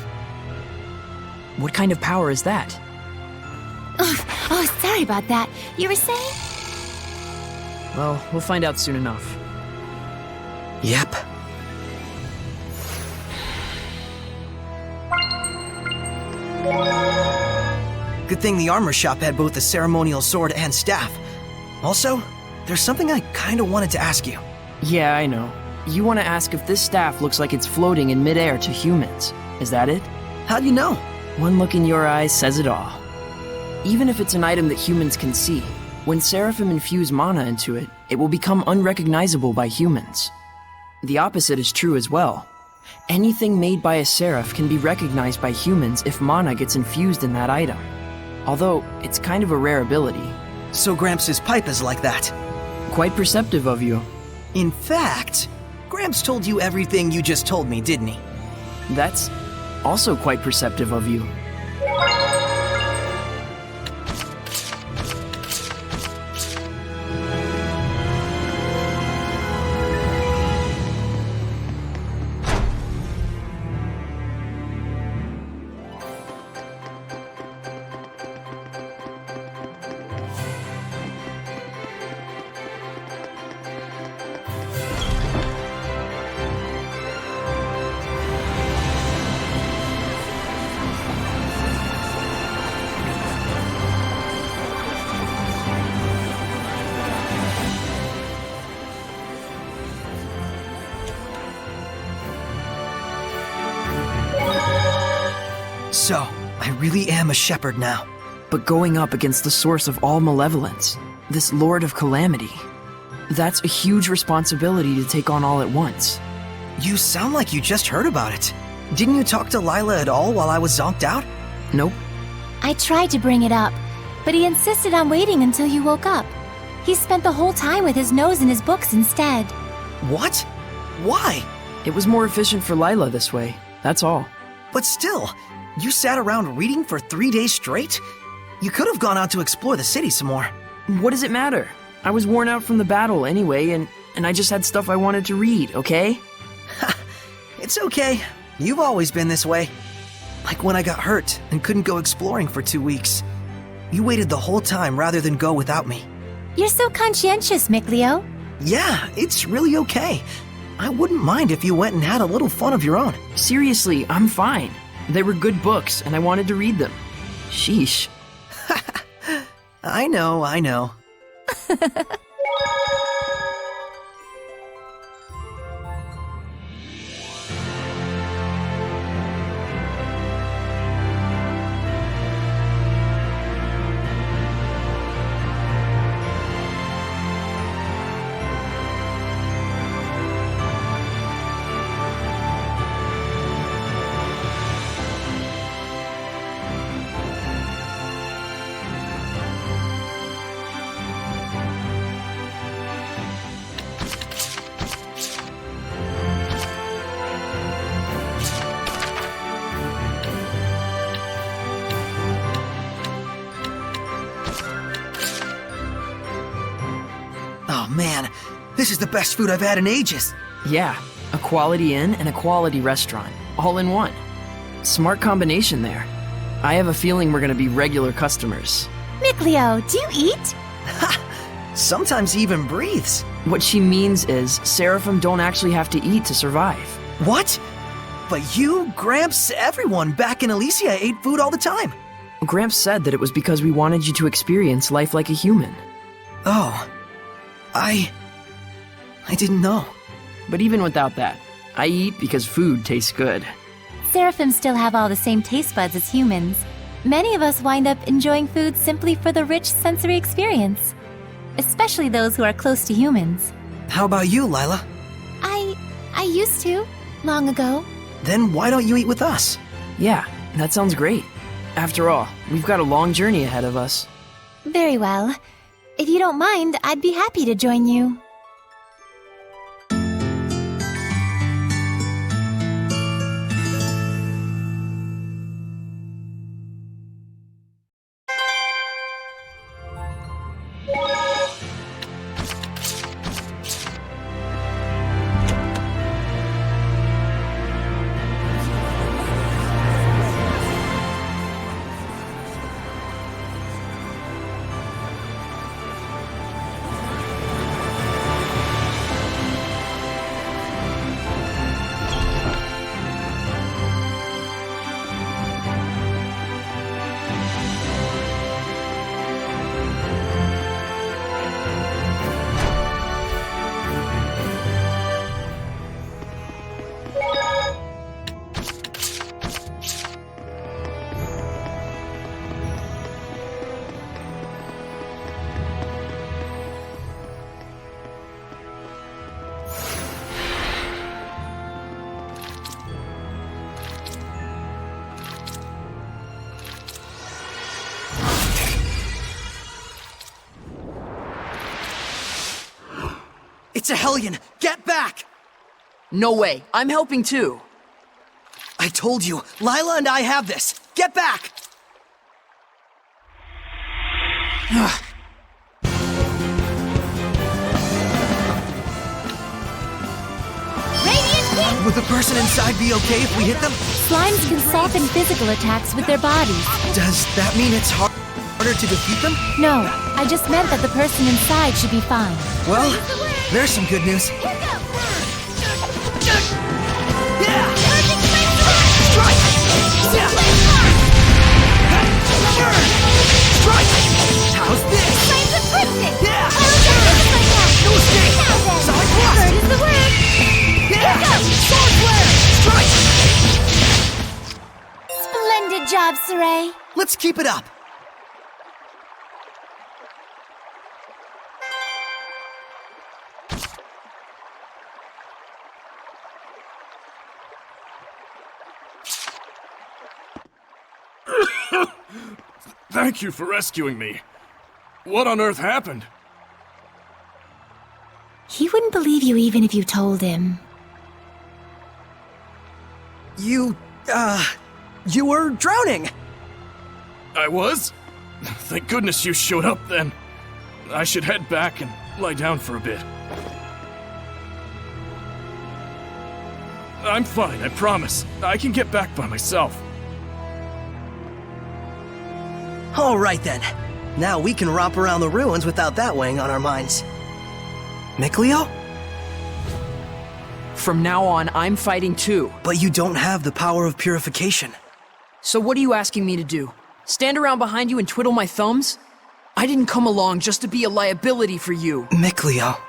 What kind of power is that? Oh, sorry about that. You were saying? Well, we'll find out soon enough. Yep. Good thing the armor shop had both the ceremonial sword and staff. Also, there's something I kinda wanted to ask you. Yeah, I know. You want to ask if this staff looks like it's floating in midair to humans. Is that it? How do you know? One look in your eyes says it all. Even if it's an item that humans can see, when Seraphim infuse mana into it, it will become unrecognizable by humans. The opposite is true as well. Anything made by a Seraph can be recognized by humans if mana gets infused in that item. Although, it's kind of a rare ability. So Gramps' pipe is like that. Quite perceptive of you. In fact, Gramps told you everything you just told me, didn't he? That's also quite perceptive of you. So, I really am a shepherd now. But going up against the source of all malevolence, this Lord of Calamity, that's a huge responsibility to take on all at once. You sound like you just heard about it. Didn't you talk to Lila at all while I was zonked out? Nope. I tried to bring it up, but he insisted on waiting until you woke up. He spent the whole time with his nose in his books instead. What? Why? It was more efficient for Lila this way, that's all. But still, you sat around reading for 3 days straight? You could have gone out to explore the city some more. What does it matter? I was worn out from the battle anyway, and I just had stuff I wanted to read, okay? It's okay. You've always been this way. Like when I got hurt and couldn't go exploring for 2 weeks. You waited the whole time rather than go without me. You're so conscientious, Mikleo. Yeah, it's really okay. I wouldn't mind if you went and had a little fun of your own. Seriously, I'm fine. They were good books, and I wanted to read them. Sheesh. I know. Oh man, This is the best food I've had in ages. Yeah, a quality inn and a quality restaurant, all in one. Smart combination there. I have a feeling we're gonna be regular customers. Mikleo, do you eat? Sometimes he even breathes. What she means is, Seraphim don't actually have to eat to survive. What? But you, Gramps, everyone back in Elysia ate food all the time. Gramps said that it was because we wanted you to experience life like a human. Oh. I didn't know. But even without that, I eat because food tastes good. Seraphim still have all the same taste buds as humans. Many of us wind up enjoying food simply for the rich sensory experience. Especially those who are close to humans. How about you, Lila? I used to, long ago. Then why don't you eat with us? Yeah, that sounds great. After all, we've got a long journey ahead of us. Very well. If you don't mind, I'd be happy to join you. It's a Hellion! Get back! No way. I'm helping too. I told you, Lila and I have this. Get back! Would the person inside be okay if we hit them? Slimes can soften physical attacks with their bodies. Does that mean it's harder to defeat them? No, I just meant that the person inside should be fine. Well, there's some good news. Strike! How's this? Yeah! No escape! Solid blast! Bird is the word! Yeah! Sword flare! Strike! Splendid job, Saray. Let's keep it up. Thank you for rescuing me. What on earth happened? He wouldn't believe you even if you told him. You were drowning. I was? Thank goodness you showed up then. I should head back and lie down for a bit. I'm fine, I promise. I can get back by myself. All right then. Now we can romp around the ruins without that weighing on our minds. Mikleo? From now on, I'm fighting too. But you don't have the power of purification. So what are you asking me to do? Stand around behind you and twiddle my thumbs? I didn't come along just to be a liability for you. Mikleo.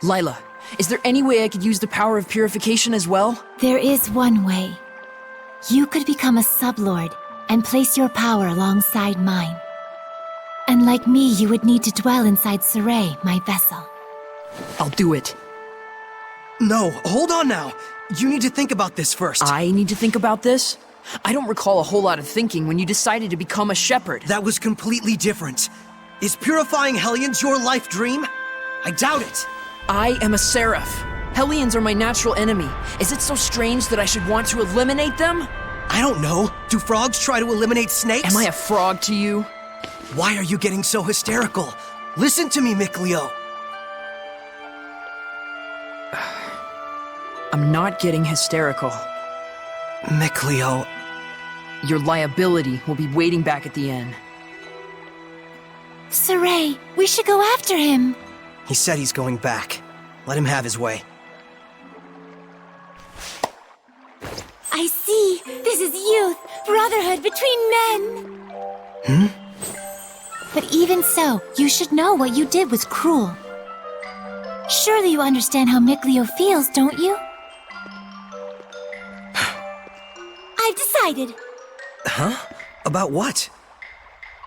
Lila, is there any way I could use the power of purification as well? There is one way. You could become a sublord and place your power alongside mine. And like me, you would need to dwell inside Saray, my vessel. I'll do it. No, hold on now. You need to think about this first. I need to think about this? I don't recall a whole lot of thinking when you decided to become a shepherd. That was completely different. Is purifying Hellions your life dream? I doubt it. I am a seraph. Hellions are my natural enemy. Is it so strange that I should want to eliminate them? I don't know. Do frogs try to eliminate snakes? Am I a frog to you? Why are you getting so hysterical? Listen to me, Mikleo. I'm not getting hysterical. Mikleo. Your liability will be waiting back at the inn. Saray, we should go after him. He said he's going back. Let him have his way. I see. This is youth, brotherhood between men. But even so, you should know what you did was cruel. Surely you understand how Mikleo feels, don't you? I've decided. Huh? About what?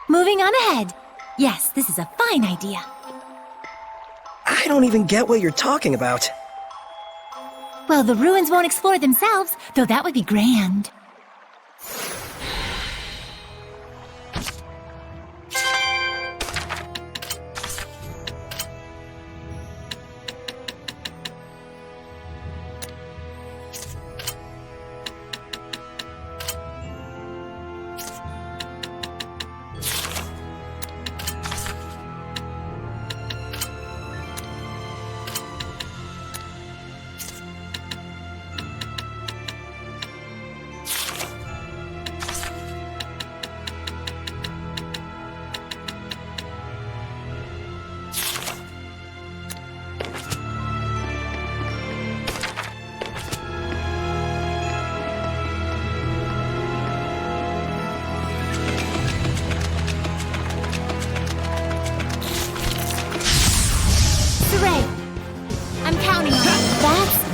Moving on ahead. Yes, this is a fine idea. I don't even get what you're talking about. Well, the ruins won't explore themselves, though that would be grand.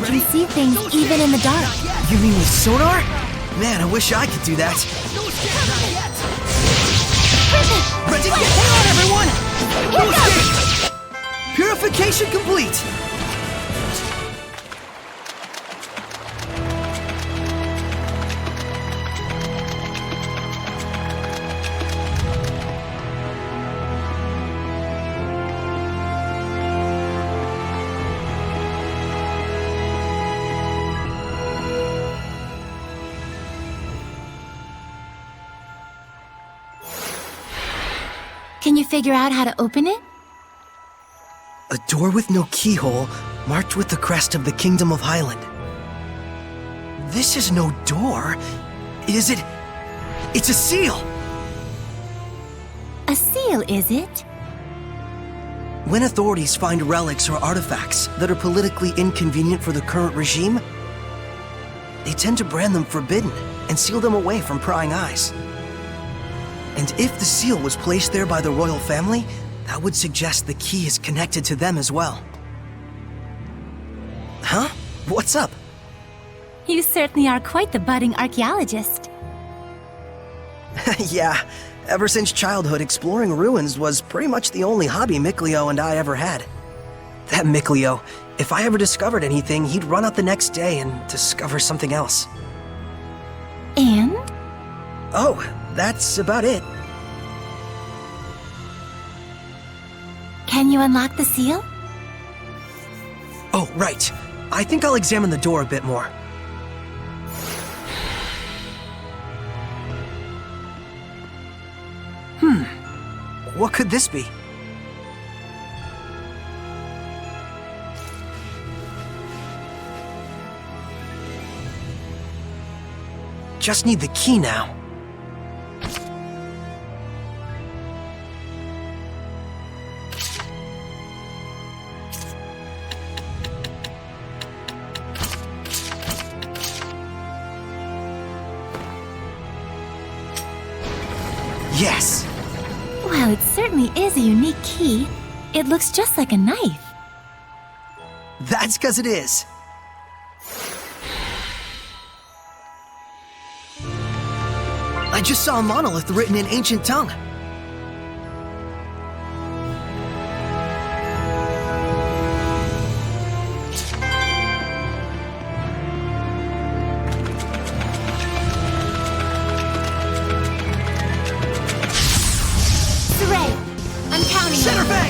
Can see things even in the dark. You mean with sonar? Man, I wish I could do that. Ready? Hang on, everyone! No escape! Purification complete! Can you figure out how to open it? A door with no keyhole, marked with the crest of the Kingdom of Highland. This is no door. Is it? It's a seal! A seal, is it? When authorities find relics or artifacts that are politically inconvenient for the current regime, they tend to brand them forbidden and seal them away from prying eyes. And if the seal was placed there by the royal family, that would suggest the key is connected to them as well. Huh? What's up? You certainly are quite the budding archaeologist. Yeah, ever since childhood, exploring ruins was pretty much the only hobby Mikleo and I ever had. That Mikleo, if I ever discovered anything, he'd run out the next day and discover something else. And? Oh, that's about it. Can you unlock the seal? Oh, right. I think I'll examine the door a bit more. What could this be? Just need the key now. Yes! Well, it certainly is a unique key. It looks just like a knife. That's 'cause it is. I just saw a monolith written in ancient tongue.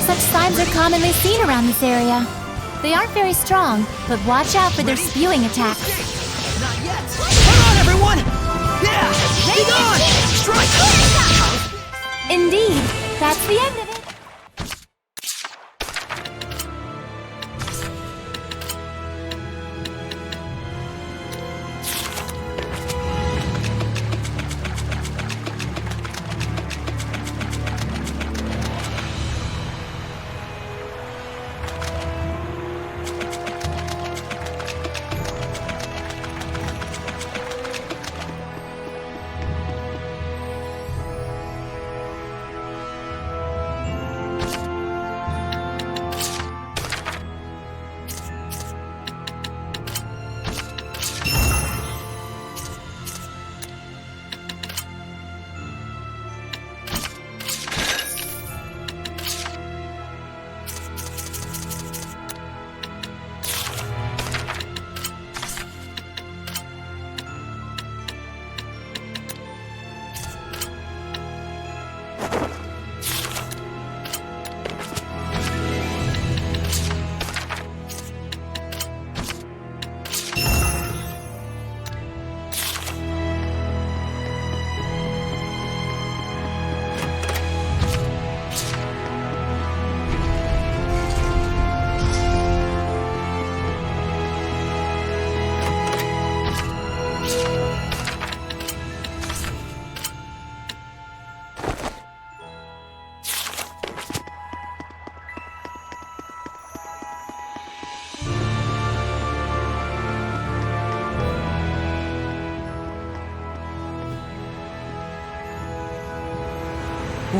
Such signs are commonly seen around this area. They aren't very strong, but watch out for their spewing attacks. Not yet! Come on, everyone! Yeah! Be gone! Strike! Indeed, that's the end of it.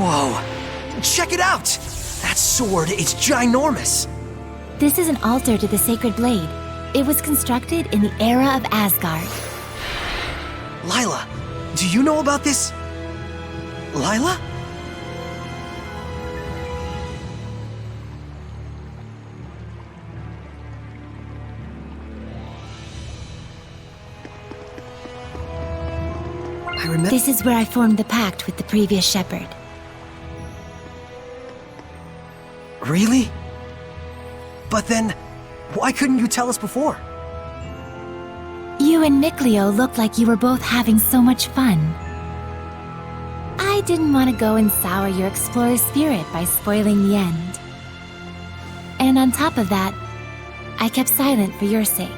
Whoa! Check it out! That sword is ginormous! This is an altar to the sacred blade. It was constructed in the era of Asgard. Lila, do you know about this? Lila? I remember. This is where I formed the pact with the previous shepherd. Really? But then, why couldn't you tell us before? You and Mikleo looked like you were both having so much fun. I didn't want to go and sour your explorer spirit by spoiling the end. And on top of that, I kept silent for your sake.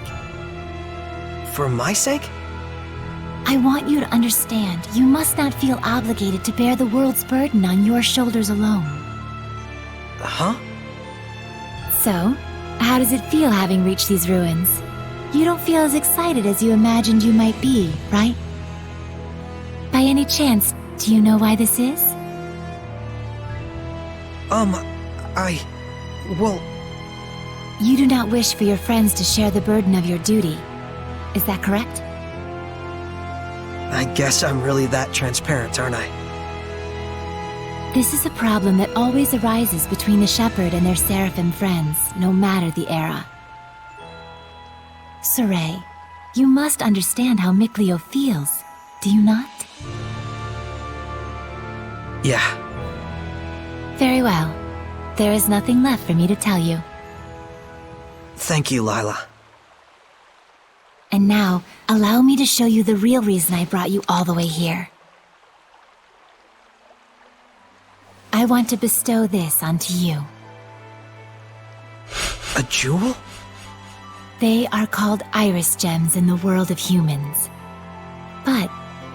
For my sake? I want you to understand, you must not feel obligated to bear the world's burden on your shoulders alone. Huh? So, how does it feel having reached these ruins? You don't feel as excited as you imagined you might be, right? By any chance, do you know why this is? Well... You do not wish for your friends to share the burden of your duty. Is that correct? I guess I'm really that transparent, aren't I? This is a problem that always arises between the shepherd and their seraphim friends, no matter the era. Saray, you must understand how Mikleo feels, do you not? Yeah. Very well. There is nothing left for me to tell you. Thank you, Lila. And now, allow me to show you the real reason I brought you all the way here. I want to bestow this onto you. A jewel? They are called iris gems in the world of humans. But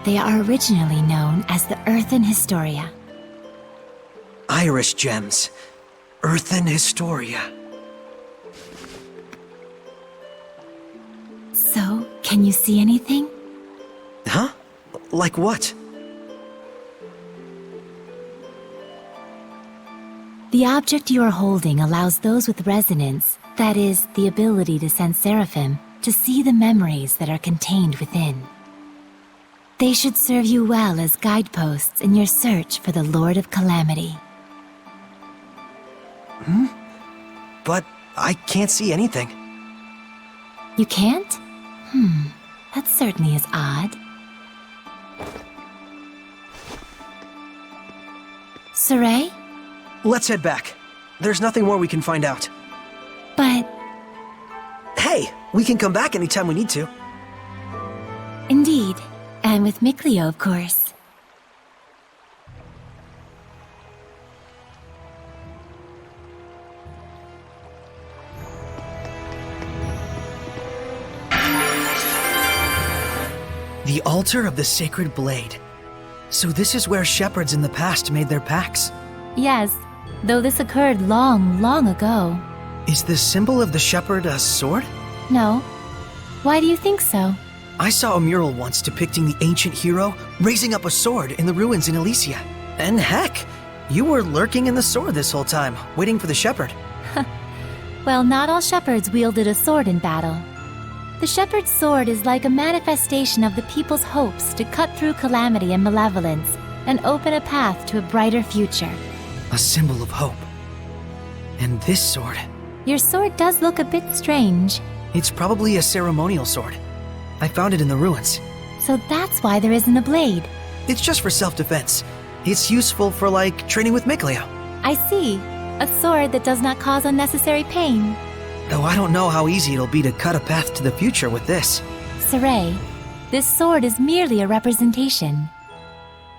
they are originally known as the Earthen Historia. Iris gems. Earthen Historia. So, can you see anything? Huh? Like what? The object you are holding allows those with resonance, that is, the ability to sense seraphim, to see the memories that are contained within. They should serve you well as guideposts in your search for the Lord of Calamity. But I can't see anything. You can't? That certainly is odd. Saray? Let's head back. There's nothing more we can find out. But... Hey, we can come back anytime we need to. Indeed. And with Mikleo, of course. The altar of the sacred blade. So this is where shepherds in the past made their pacts? Yes, though this occurred long, long ago. Is the symbol of the shepherd a sword? No. Why do you think so? I saw a mural once depicting the ancient hero raising up a sword in the ruins in Elysia. And heck, you were lurking in the sword this whole time, waiting for the shepherd. Well, not all shepherds wielded a sword in battle. The shepherd's sword is like a manifestation of the people's hopes to cut through calamity and malevolence and open a path to a brighter future. A symbol of hope. And this sword... Your sword does look a bit strange. It's probably a ceremonial sword. I found it in the ruins. So that's why there isn't a blade. It's just for self-defense. It's useful for, like, training with Mikleo. I see. A sword that does not cause unnecessary pain. Though I don't know how easy it'll be to cut a path to the future with this. Saray, this sword is merely a representation.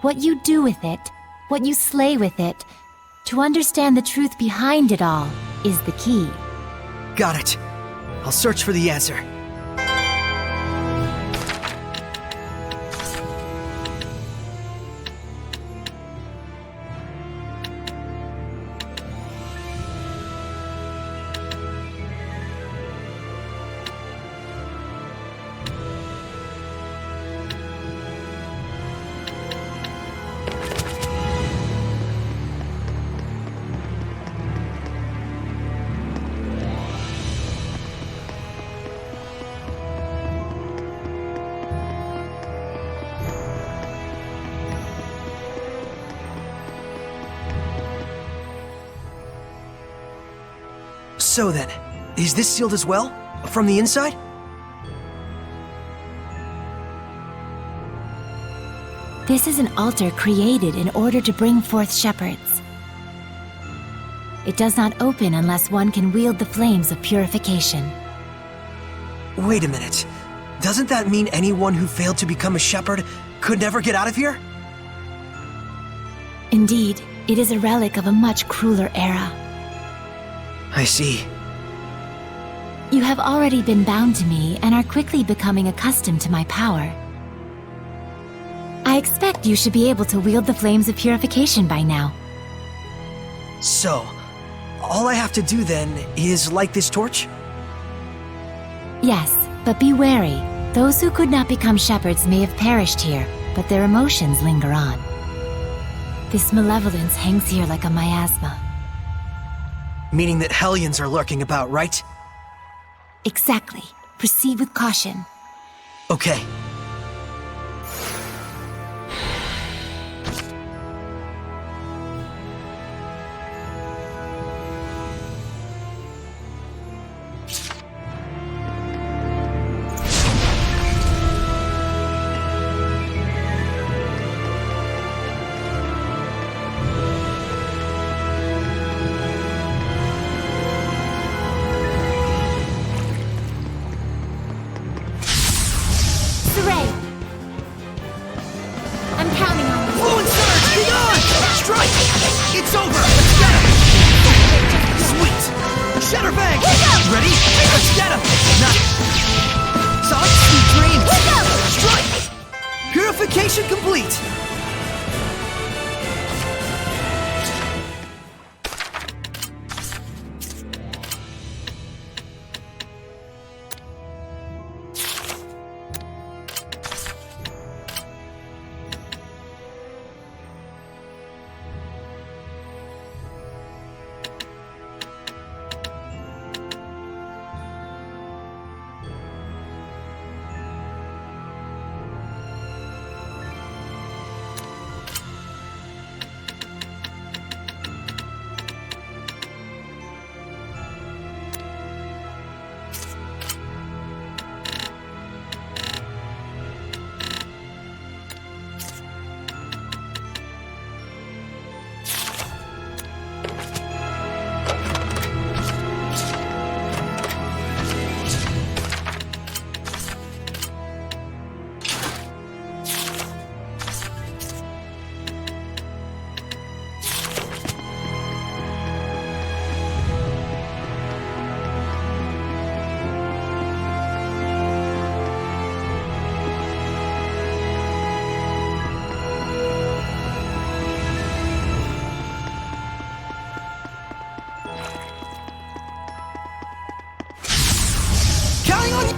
What you do with it, what you slay with it, to understand the truth behind it all, is the key. Got it. I'll search for the answer. So then, is this sealed as well? From the inside? This is an altar created in order to bring forth shepherds. It does not open unless one can wield the flames of purification. Wait a minute. Doesn't that mean anyone who failed to become a shepherd could never get out of here? Indeed, it is a relic of a much crueler era. I see. You have already been bound to me and are quickly becoming accustomed to my power. I expect you should be able to wield the flames of purification by now. So, all I have to do then is light this torch? Yes, but be wary. Those who could not become shepherds may have perished here, but their emotions linger on. This malevolence hangs here like a miasma. Meaning that Hellions are lurking about, right? Exactly. Proceed with caution. Okay. Purification complete!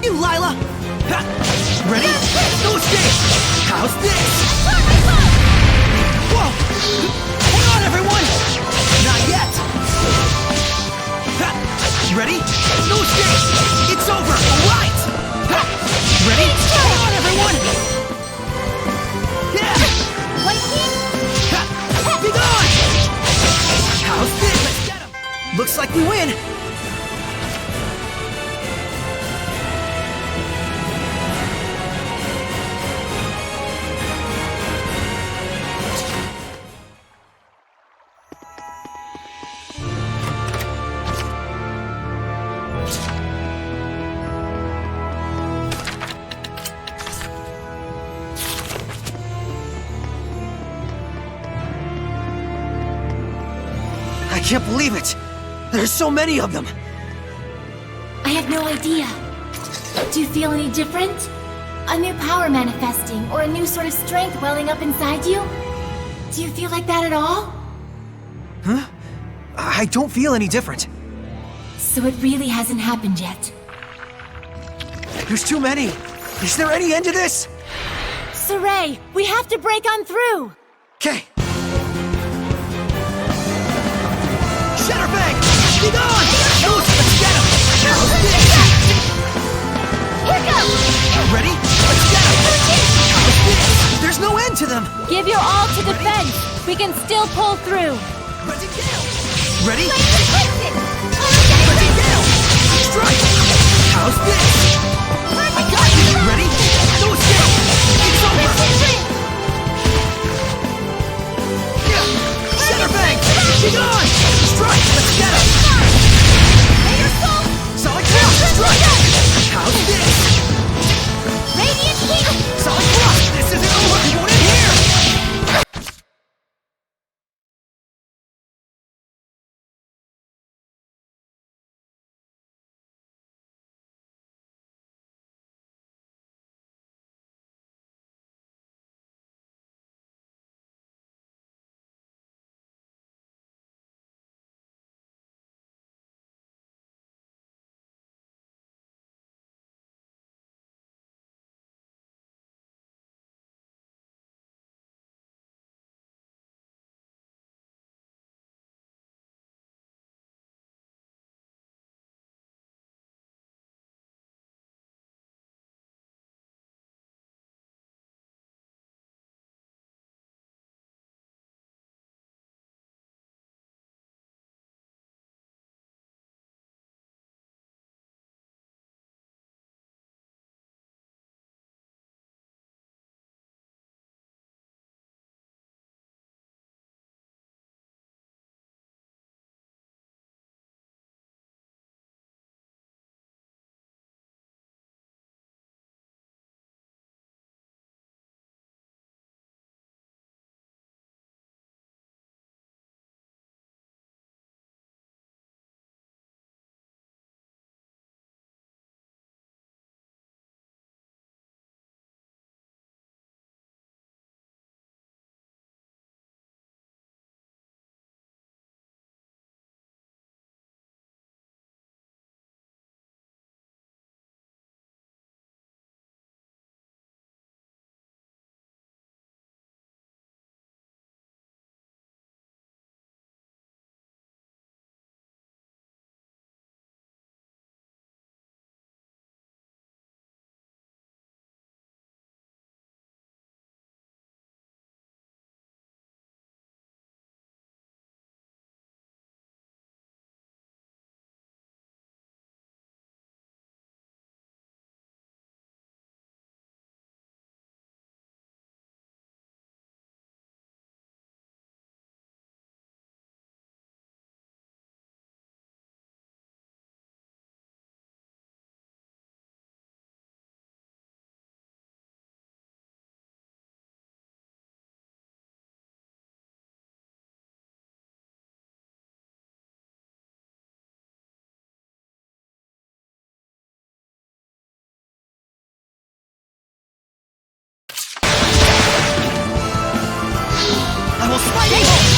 You, Lila! Ha! Ready? No escape! How's this? Whoa! Hang on, everyone! Not yet! Ha! Ready? No escape! It's over! Alright! Ha! Ready? Hang on, everyone! Yeah! Ha! Be gone! How's this? Let's get him! Looks like we win! I can't believe it! There's so many of them! I have no idea. Do you feel any different? A new power manifesting, or a new sort of strength welling up inside you? Do you feel like that at all? Huh? I don't feel any different. So it really hasn't happened yet. There's too many! Is there any end to this? Saray, we have to break on through! Okay. Shatterbang! Be gone! Let's get him! Here goes! Ready? Let's get him! There's no end to them! Give your all to defense! We can still pull through! Ready? Ready? Let's get it! Ready? How's this? I got you! Ready? No escape! It's over! Center bank! Get on! Strike! Let's get him! Solid cross! Strike! How's this? Radiant heat! Solid cross! This isn't over! You want in here!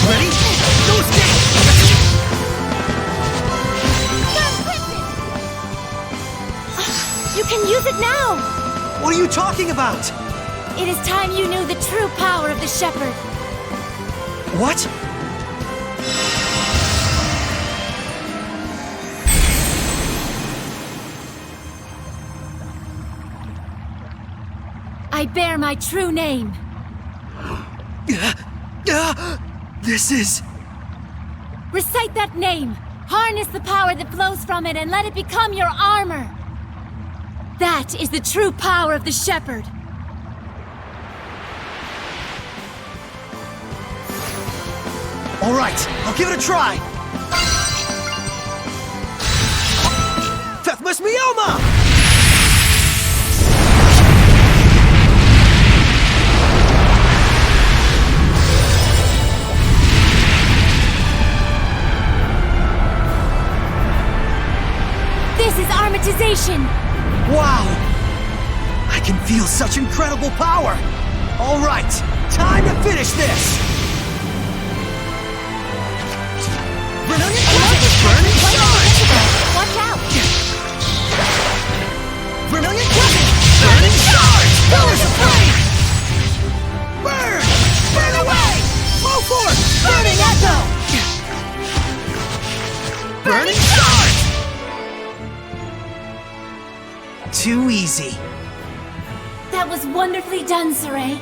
Ready? No escape! You can use it now! What are you talking about? It is time you knew the true power of the Shepherd. What? I bear my true name. This is... Recite that name. Harness the power that flows from it and let it become your armor. That is the true power of the Shepherd. All right, I'll give it a try. Fethmas Mioma! This is armatization! Wow! I can feel such incredible power! All right, time to finish this! Brilliant Burning Charge! Watch out! Brilliant Burning Charge! Pillars of Flame! Burn! Burn away! Flow forth! Burning Echo! Burning Charge! Too easy. That was wonderfully done, Saray.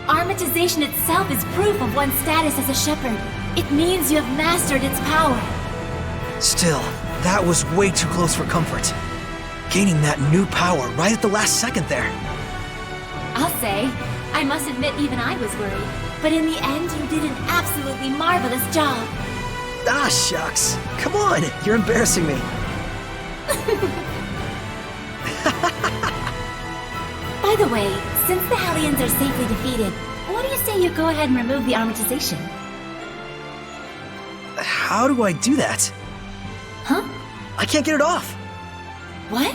Armatization itself is proof of one's status as a shepherd. It means you have mastered its power. Still, that was way too close for comfort. gaining that new power right at the last second there. I'll say, I must admit even I was worried. But in the end, you did an absolutely marvelous job. Ah, shucks. Come on, you're embarrassing me. By the way, since the Hellions are safely defeated, what do you say you go ahead and remove the armatization? How do I do that? Huh? I can't get it off. What?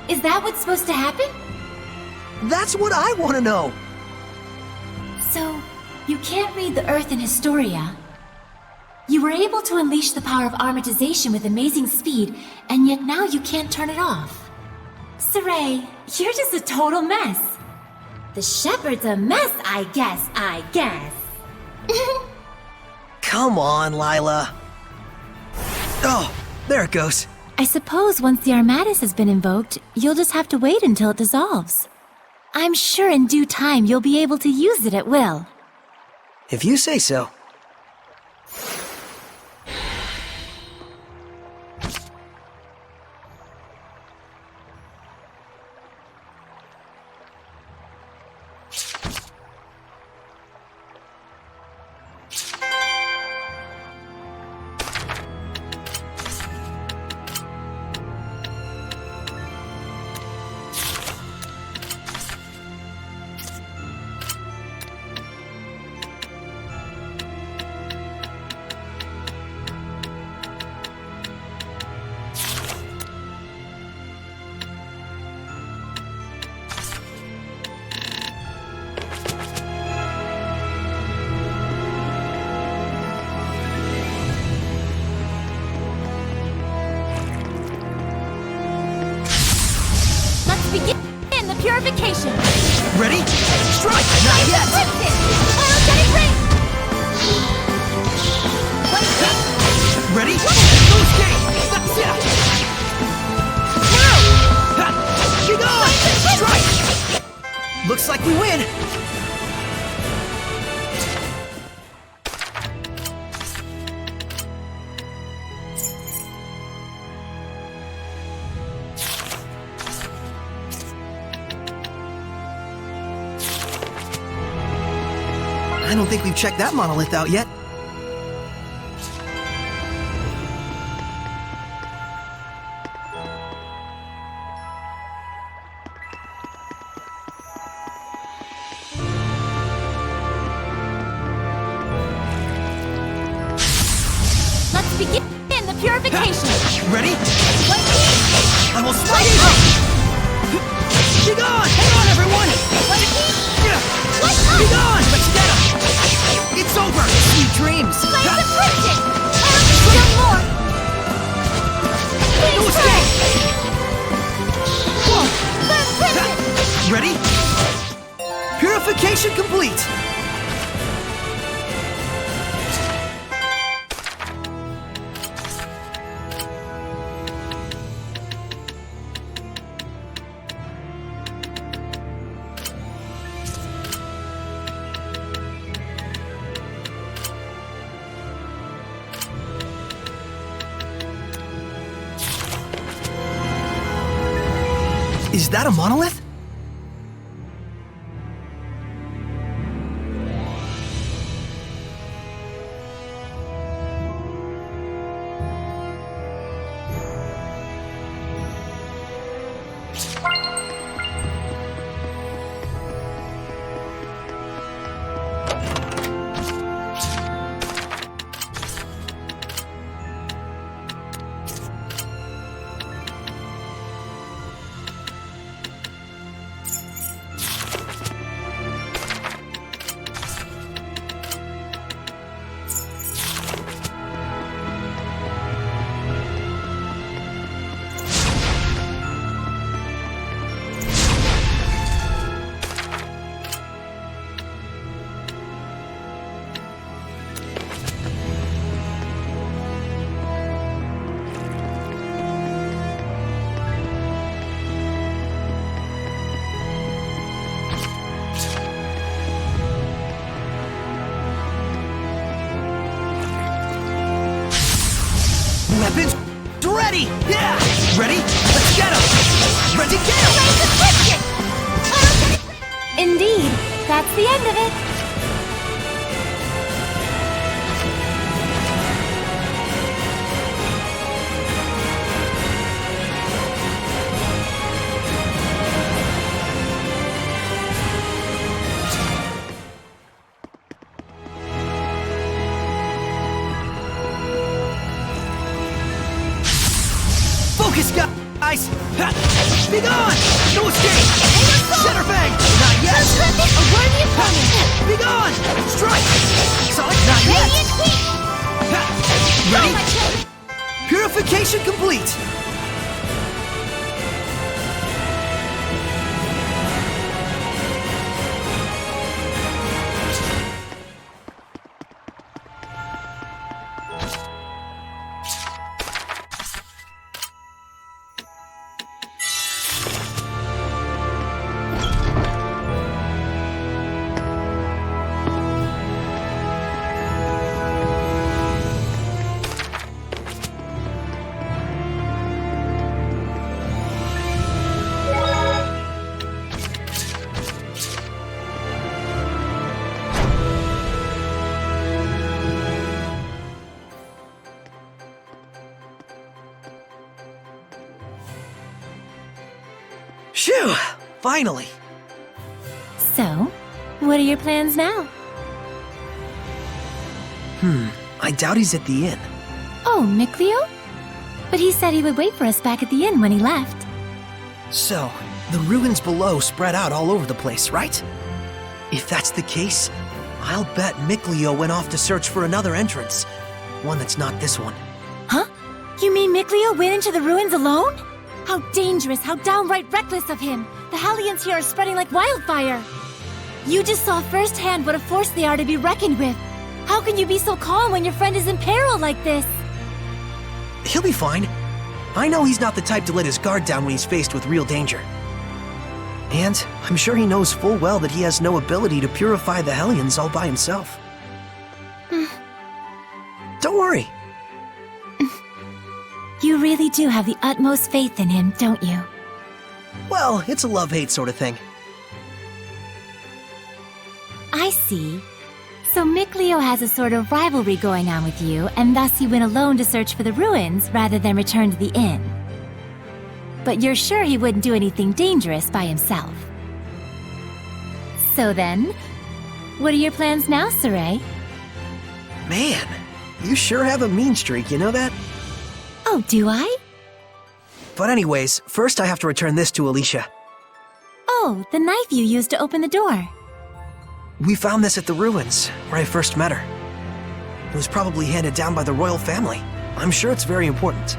Is that what's supposed to happen? That's what I want to know. So, you can't read the Earth in Historia. You were able to unleash the power of armatization with amazing speed, and yet now you can't turn it off. Saray, you're just a total mess. The Shepherd's a mess, I guess. Come on, Lila. Oh, there it goes. I suppose once the Armatus has been invoked, you'll just have to wait until it dissolves. I'm sure in due time you'll be able to use it at will. If you say so. Begin the purification! Ready? Strike! Not yet! Biogenic ring! Ready? Go skate! That's it! Now! Get on! Strike! Looks like we win! I don't think we've checked that monolith out yet. Let's begin the purification! Ready? I will slide in! Get on! Hang on, everyone! Get on! Let's get him! It's over! Sweet dreams! Flames of Crimson! Still more! Please no pray! Burn Crimson! Ready? Purification complete! Is that a monolith? Weapons ready! Yeah! Ready? Let's get him! Ready, get him! Indeed, that's the end of it. Focus, guys! Ha! Be gone! No escape! Shutterbang! Not yet! A worthy opponent! Be gone! Strike! Sonic, not yet! Radiant Queen! Ha! Ready? Purification complete! Phew! Finally! So, what are your plans now? I doubt he's at the inn. Oh, Mikleo? But he said he would wait for us back at the inn when he left. So, the ruins below spread out all over the place, right? If that's the case, I'll bet Mikleo went off to search for another entrance. One that's not this one. Huh? You mean Mikleo went into the ruins alone? How dangerous, how downright reckless of him! The Hellions here are spreading like wildfire! You just saw firsthand what a force they are to be reckoned with. How can you be so calm when your friend is in peril like this? He'll be fine. I know he's not the type to let his guard down when he's faced with real danger. And I'm sure he knows full well that he has no ability to purify the Hellions all by himself. Don't worry. You really do have the utmost faith in him, don't you? Well, it's a love-hate sort of thing. I see. So Mikleo has a sort of rivalry going on with you, and thus he went alone to search for the ruins rather than return to the inn. But you're sure he wouldn't do anything dangerous by himself. So then, what are your plans now, Saray? Man, you sure have a mean streak, you know that? Oh, do I? But anyways, first I have to return this to Alicia. Oh, the knife you used to open the door. We found this at the ruins, where I first met her. It was probably handed down by the royal family. I'm sure it's very important.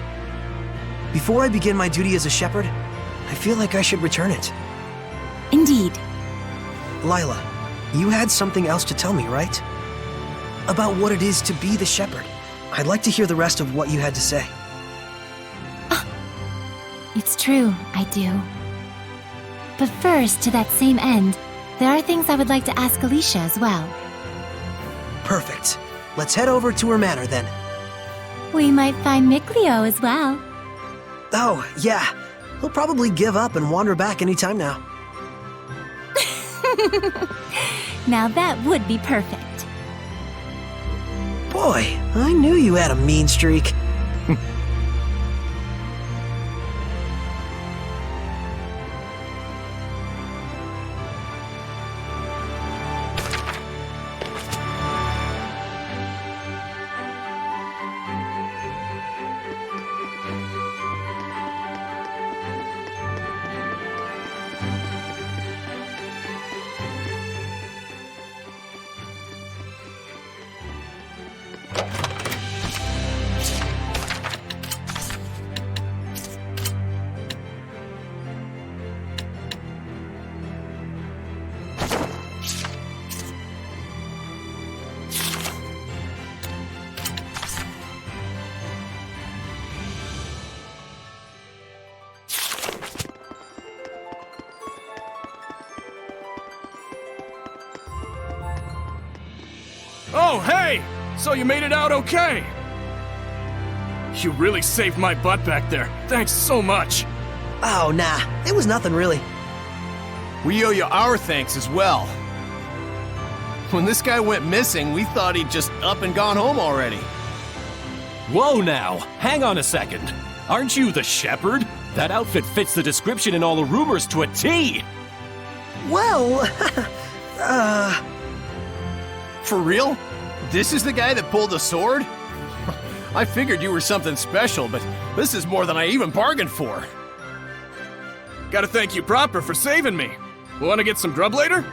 Before I begin my duty as a shepherd, I feel like I should return it. Indeed. Lila, you had something else to tell me, right? About what it is to be the shepherd. I'd like to hear the rest of what you had to say. It's true, I do. But first, to that same end, there are things I would like to ask Alicia as well. Perfect. Let's head over to her manor then. We might find Mikleo as well. Oh, yeah. He'll probably give up and wander back anytime now. Now that would be perfect. Boy, I knew you had a mean streak. Oh, hey! So you made it out okay? You really saved my butt back there. Thanks so much. Oh, nah. It was nothing, really. We owe you our thanks as well. When this guy went missing, we thought he'd just up and gone home already. Whoa now! Hang on a second. Aren't you the shepherd? That outfit fits the description in all the rumors to a T! Well, For real? This is the guy that pulled the sword? I figured you were something special, but this is more than I even bargained for. Gotta thank you proper for saving me. Wanna get some grub later?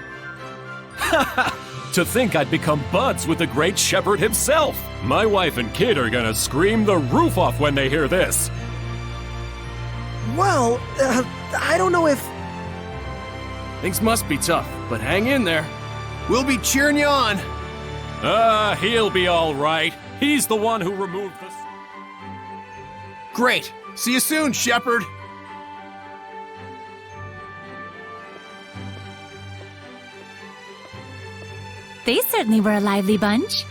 To think I'd become buds with the great shepherd himself! My wife and kid are gonna scream the roof off when they hear this! well, I don't know if... Things must be tough, but hang in there. We'll be cheering you on. He'll be alright. He's the one who removed the... Great. See you soon, shepherd. They certainly were a lively bunch.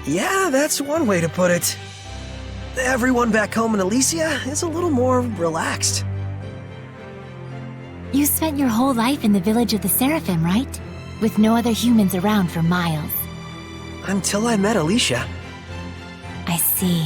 Yeah, that's one way to put it. Everyone back home in Elysia is a little more relaxed. You spent your whole life in the village of the Seraphim, right? With no other humans around for miles. Until I met Alicia. I see.